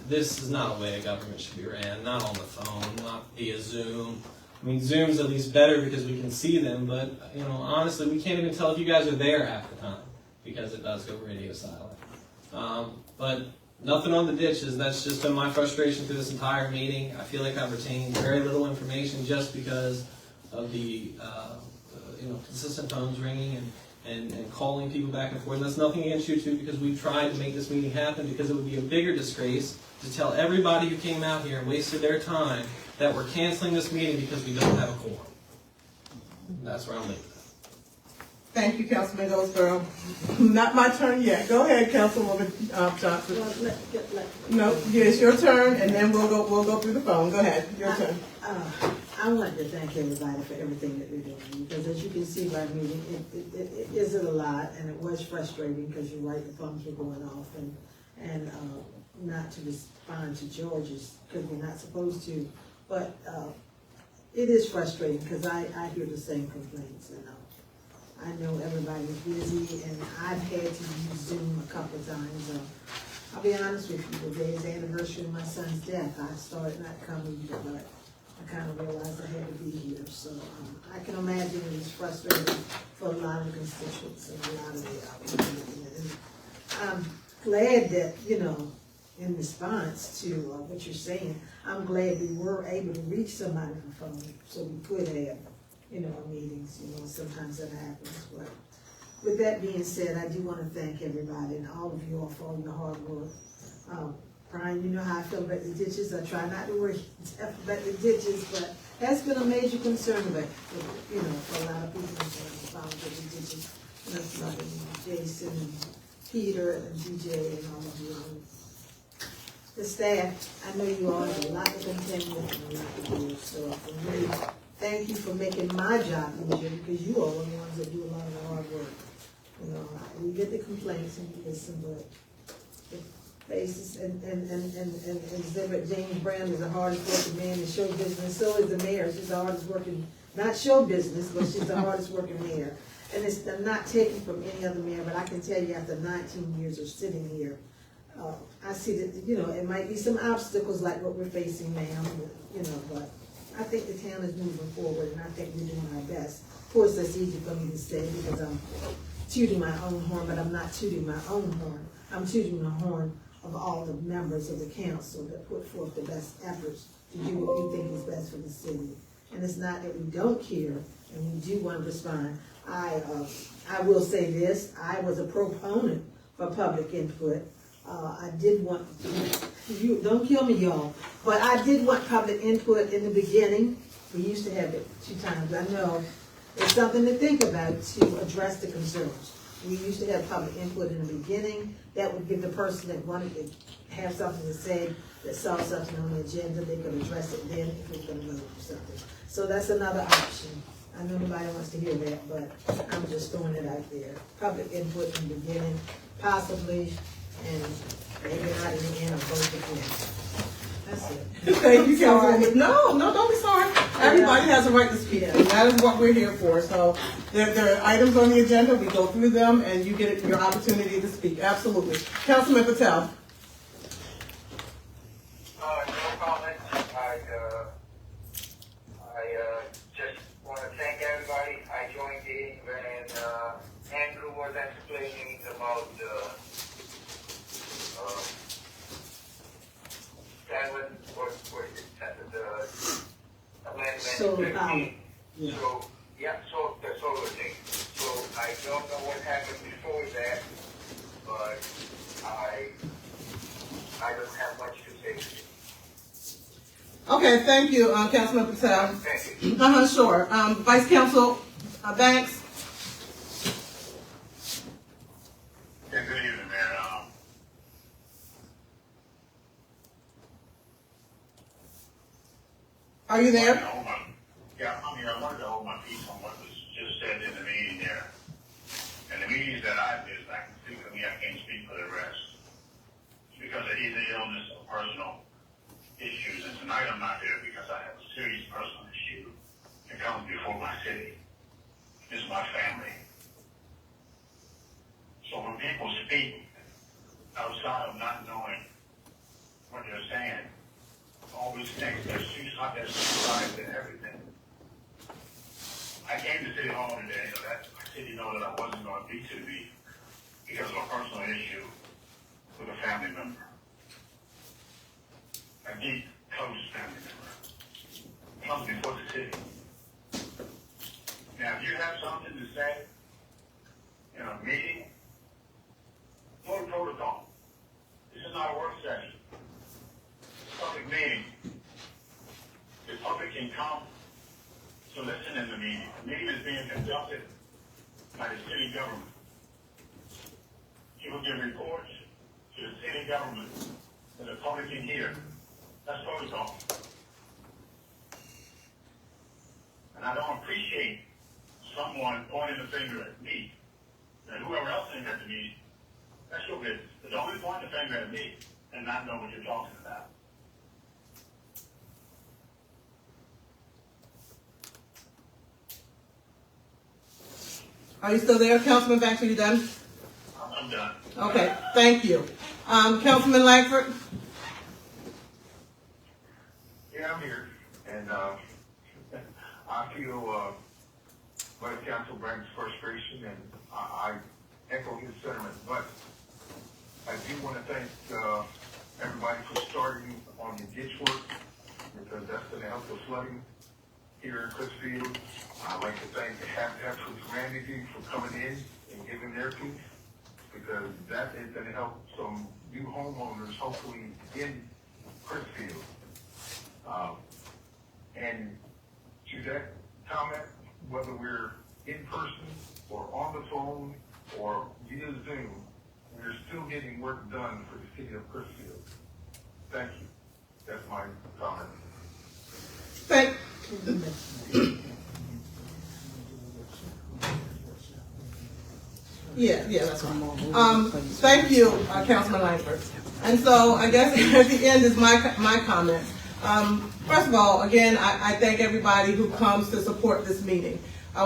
this is not a way a government should be ran, not on the phone, not via Zoom. I mean, Zoom's at least better because we can see them, but honestly, we can't even tell if you guys are there half the time because it does go radio silent. But nothing on the ditches. That's just been my frustration through this entire meeting. I feel like I've retained very little information just because of the consistent phones ringing and calling people back and forth. And that's nothing against you two, because we tried to make this meeting happen, because it would be a bigger disgrace to tell everybody who came out here and wasted their time that we're canceling this meeting because we don't have a quorum. That's where I'm leaving. Thank you, Councilman Goldsboro. Not my turn yet. Go ahead, Councilwoman Johnson. No, it's your turn, and then we'll go through the phone. Go ahead, your turn. I wanted to thank everybody for everything that they're doing, because as you can see by the meeting, it is a lot, and it was frustrating because you're right, the phones were going off, and not to respond to George's because we're not supposed to, but it is frustrating because I hear the same complaints, and I know everybody's busy, and I've had to use Zoom a couple of times. I'll be honest with you, the day's anniversary of my son's death, I started not coming, but I kind of realized I had to be here. So I can imagine it was frustrating for a lot of the constituents and a lot of the and I'm glad that, in response to what you're saying, I'm glad we were able to reach somebody on the phone, so we could have, meetings. Sometimes that happens. But with that being said, I do want to thank everybody and all of you all for all your hard work. Brian, you know how I feel about the ditches. I try not to worry about the ditches, but that's been a major concern for a lot of people about the ditches. Jason and Peter and DJ and all of you. The staff, I know you all have a lot to contend with and a lot to do. So for me, thank you for making my job easier, because you all are the ones that do a lot of the hard work. We get the complaints and we listen, but the faces and Exhibit James Brown is the hardest working man in show business. So is the mayor. She's the hardest working, not show business, but she's the hardest working mayor. And I'm not taken from any other mayor, but I can tell you after 19 years of sitting here, I see that, it might be some obstacles like what we're facing now, but I think the town is moving forward, and I think we're doing our best. Of course, that's easy for me to say because I'm tooting my own horn, but I'm not tooting my own horn. I'm tooting the horn of all the members of the council that put forth the best efforts to do what we think is best for the city. And it's not that we don't care, and we do want to respond. I will say this, I was a proponent for public input. I did want, don't kill me y'all, but I did want public input in the beginning. We used to have it 2 times. I know it's something to think about to address the concerns. We used to have public input in the beginning. That would give the person that wanted to have something to say, that saw something on the agenda, they could address it then if it's going to vote for something. So that's another option. I know nobody wants to hear that, but I'm just throwing it out there. Public input in the beginning, possibly, and maybe not in the end of both again. That's it. Thank you, Sorry. Councilwoman. No, don't be sorry. Everybody has a right to speak, and that is what we're here for. So there are items on the agenda, we go through them, and you get your opportunity to speak. Absolutely. Councilman Patel. No comment. I just want to thank everybody. I joined in when Andrew was explaining about Stanley, what is it, the amendment Solar 15. power. Yeah. So, yeah, so the solar thing. So I don't know what happened before that, but I don't have much to say. Okay, thank you, Councilman Patel. Thank you. Sure. Vice Council Banks. Yeah, good evening, Mayor. Are you there? I wanted to hold my peace on what was just said in the meeting there. And the meetings that I've missed, I can speak for me, I can't speak for the rest. Because of either illness or personal issues. And tonight I'm not there because I have a serious personal issue that comes before my city. It's my family. So when people speak outside of not knowing what they're saying, always think there's two sides to everything. I came to City Hall today so that my city know that I wasn't going to be to me because of a personal issue with a family member. A deep, close family member. Comes before the city. Now, if you have something to say in a meeting, follow protocol. This is not a work session. It's a public meeting. The public can come to listen in the meeting. The meeting is being conducted by the city government. You will give reports to the city government that the public can hear. That's protocol. And I don't appreciate someone pointing the finger at me and whoever else is at the meeting. That's your business. But don't be pointing the finger at me and not know what you're talking about. Are you still there, Councilman Banks? Are you done? I'm done. Okay, thank you. Councilman Langford? Yeah, I'm here, and I feel Vice Council Brandon's frustration, and I echo his sentiments. But I do want to thank everybody for starting on your ditch work, because that's going to help the flooding here in Chrisfield. I'd like to thank the Habitat for Humanity for coming in and giving their piece, because that is going to help some new homeowners, hopefully, in Chrisfield. And to that comment, whether we're in person or on the phone or via Zoom, we're still getting work done for the city of Chrisfield. Thank you. That's my comment. Thank Yeah, that's fine. Thank you, Councilman Langford. And so I guess at the end is my comment. First of all, again, I thank everybody who comes to support this meeting,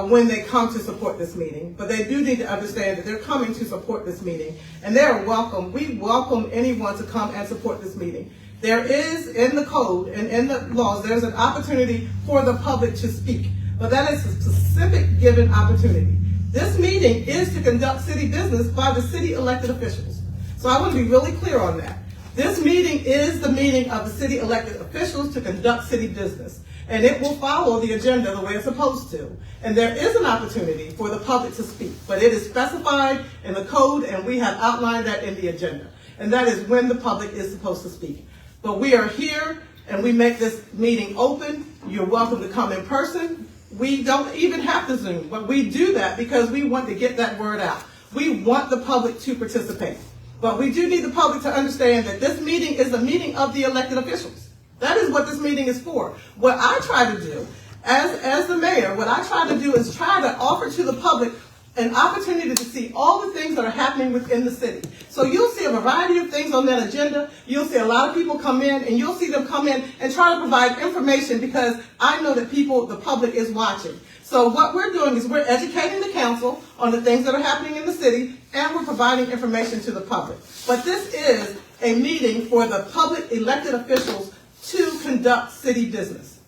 when they come to support this meeting. But they do need to understand that they're coming to support this meeting, and they're welcome. We welcome anyone to come and support this meeting. There is, in the code and in the laws, there's an opportunity for the public to speak, but that is a specific given opportunity. This meeting is to conduct city business by the city elected officials. So I want to be really clear on that. This meeting is the meeting of the city elected officials to conduct city business, and it will follow the agenda the way it's supposed to. And there is an opportunity for the public to speak, but it is specified in the code, and we have outlined that in the agenda. And that is when the public is supposed to speak. But we are here, and we make this meeting open. You're welcome to come in person. We don't even have to Zoom, but we do that because we want to get that word out. We want the public to participate. But we do need the public to understand that this meeting is a meeting of the elected officials. That is what this meeting is for. What I try to do, as the mayor, what I try to do is try to offer to the public an opportunity to see all the things that are happening within the city. So you'll see a variety of things on that agenda. You'll see a lot of people come in, and you'll see them come in and try to provide information, because I know that the public is watching. So what we're doing is we're educating the council on the things that are happening in the city, and we're providing information to the public. But this is a meeting for the public elected officials to conduct city business.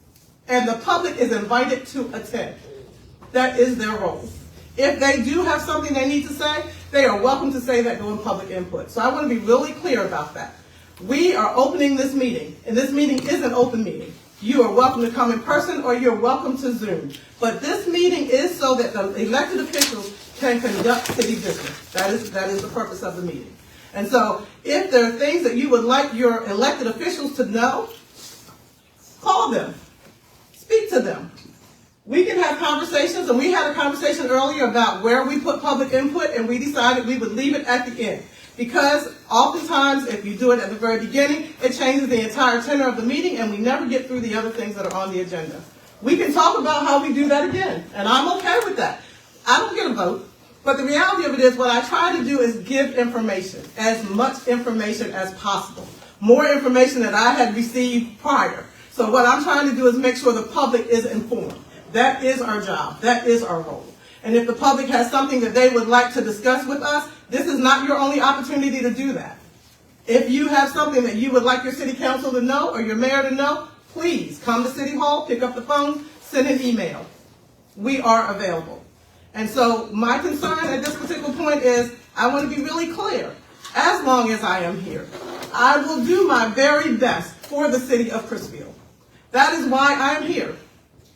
And the public is invited to attend. That is their role. If they do have something they need to say, they are welcome to say that during public input. So I want to be really clear about that. We are opening this meeting, and this meeting is an open meeting. You are welcome to come in person, or you're welcome to Zoom. But this meeting is so that the elected officials can conduct city business. That is the purpose of the meeting. And so if there are things that you would like your elected officials to know, call them. Speak to them. We can have conversations, and we had a conversation earlier about where we put public input, and we decided we would leave it at the end. Because oftentimes, if you do it at the very beginning, it changes the entire tenor of the meeting, and we never get through the other things that are on the agenda. We can talk about how we do that again, and I'm okay with that. I don't get a vote, but the reality of it is what I try to do is give information, as much information as possible. More information than I had received prior. So what I'm trying to do is make sure the public is informed. That is our job. That is our role. And if the public has something that they would like to discuss with us, this is not your only opportunity to do that. If you have something that you would like your city council to know or your mayor to know, please come to City Hall, pick up the phone, send an email. We are available. And so my concern at this particular point is I want to be really clear. As long as I am here, I will do my very best for the city of Crisfield. That is why I am here.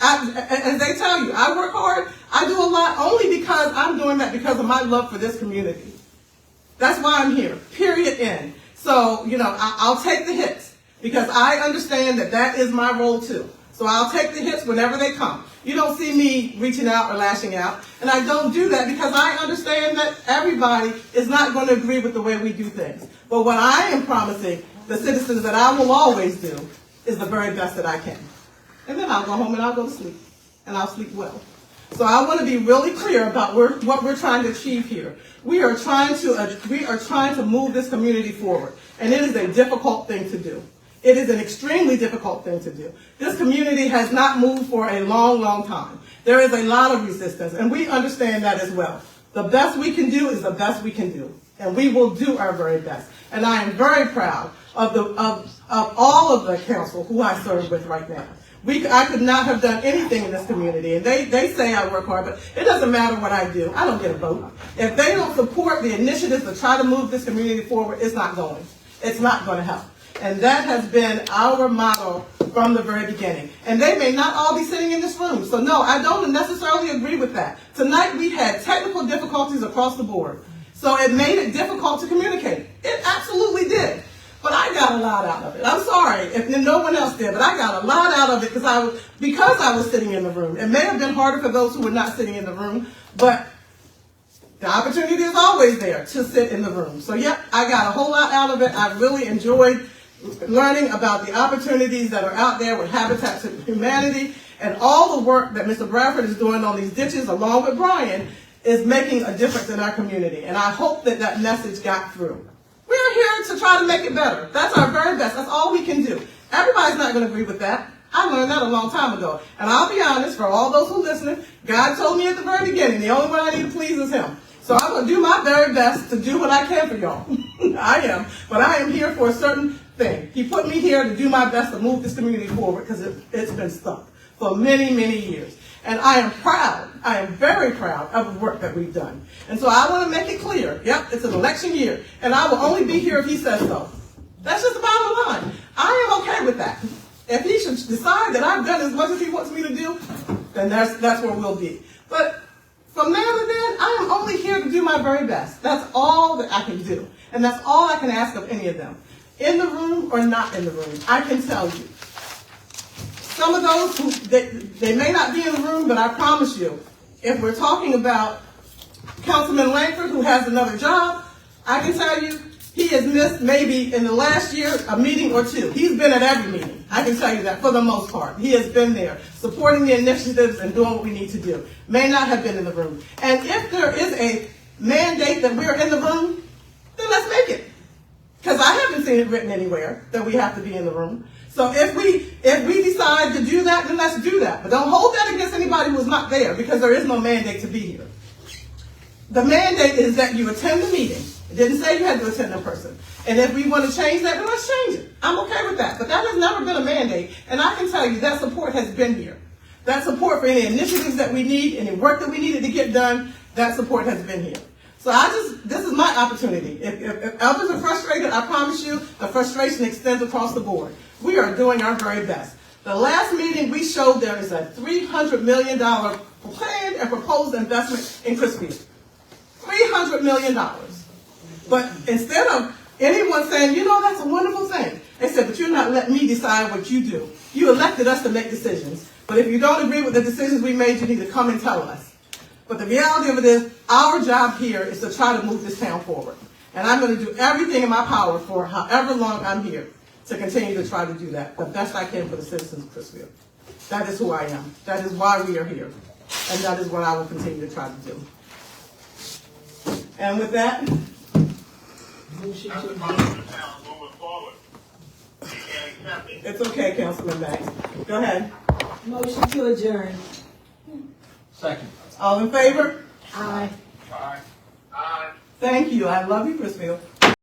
As they tell you, I work hard. I do a lot only because I'm doing that because of my love for this community. That's why I'm here, period, end. So, I'll take the hits because I understand that that is my role too. So I'll take the hits whenever they come. You don't see me reaching out or lashing out. And I don't do that because I understand that everybody is not going to agree with the way we do things. But what I am promising the citizens that I will always do is the very best that I can. And then I'll go home and I'll go to sleep. And I'll sleep well. So I want to be really clear about what we're trying to achieve here. We are trying to move this community forward. And it is a difficult thing to do. It is an extremely difficult thing to do. This community has not moved for a long, long time. There is a lot of resistance, and we understand that as well. The best we can do is the best we can do. And we will do our very best. And I am very proud of all of the council who I serve with right now. I could not have done anything in this community, and they say I work hard, but it doesn't matter what I do. I don't get a vote. If they don't support the initiatives to try to move this community forward, it's not going. It's not going to help. And that has been our motto from the very beginning. And they may not all be sitting in this room. So no, I don't necessarily agree with that. Tonight we had technical difficulties across the board. So it made it difficult to communicate. It absolutely did. But I got a lot out of it. I'm sorry if no one else did, but I got a lot out of it because I was sitting in the room. It may have been harder for those who were not sitting in the room, but the opportunity is always there to sit in the room. So yeah, I got a whole lot out of it. I really enjoyed learning about the opportunities that are out there with Habitat for Humanity, and all the work that Mr. Bradford is doing on these ditches along with Brian is making a difference in our community. And I hope that that message got through. We're here to try to make it better. That's our very best. That's all we can do. Everybody's not going to agree with that. I learned that a long time ago. And I'll be honest, for all those who are listening, God told me at the very beginning, the only one I need to please is him. So I'm going to do my very best to do what I can for y'all. I am. But I am here for a certain thing. He put me here to do my best to move this community forward because it's been stuck for many, many years. And I am proud. I am very proud of the work that we've done. And so I want to make it clear. Yep, it's an election year. And I will only be here if he says so. That's just the bottom line. I am okay with that. If he should decide that I've done as much as he wants me to do, then that's where we'll be. But from now to then, I am only here to do my very best. That's all that I can do. And that's all I can ask of any of them. In the room or not in the room, I can tell you. Some of those who, they may not be in the room, but I promise you, if we're talking about Councilman Langford, who has another job, I can tell you, He has missed maybe in the last year a meeting or two. He's been at every meeting. I can tell you that for the most part. He has been there supporting the initiatives and doing what we need to do. May not have been in the room. And if there is a mandate that we're in the room, then let's make it. Because I haven't seen it written anywhere that we have to be in the room. So if we decide to do that, then let's do that. But don't hold that against anybody who's not there, because there is no mandate to be here. The mandate is that you attend the meeting. It didn't say you had to attend in person. And if we want to change that, then let's change it. I'm okay with that. But that has never been a mandate. And I can tell you that support has been here. That support for any initiatives that we need, any work that we needed to get done, that support has been here. So this is my opportunity. If others are frustrated, I promise you, the frustration extends across the board. We are doing our very best. The last meeting we showed there is a $300 million planned and proposed investment in Crisfield. $300 million. But instead of anyone saying, you know, that's a wonderful thing, they said, but you're not letting me decide what you do. You elected us to make decisions. But if you don't agree with the decisions we made, you need to come and tell us. But the reality of it is, our job here is to try to move this town forward. And I'm going to do everything in my power for however long I'm here to continue to try to do that, the best I can for the citizens of Crisfield. That is who I am. That is why we are here. And that is what I will continue to try to do. And with that, it's okay, Councilman Banks. Go ahead. Motion to adjourn. Second. All in favor? Aye. Aye. Aye. Thank you. I love you, Crisfield.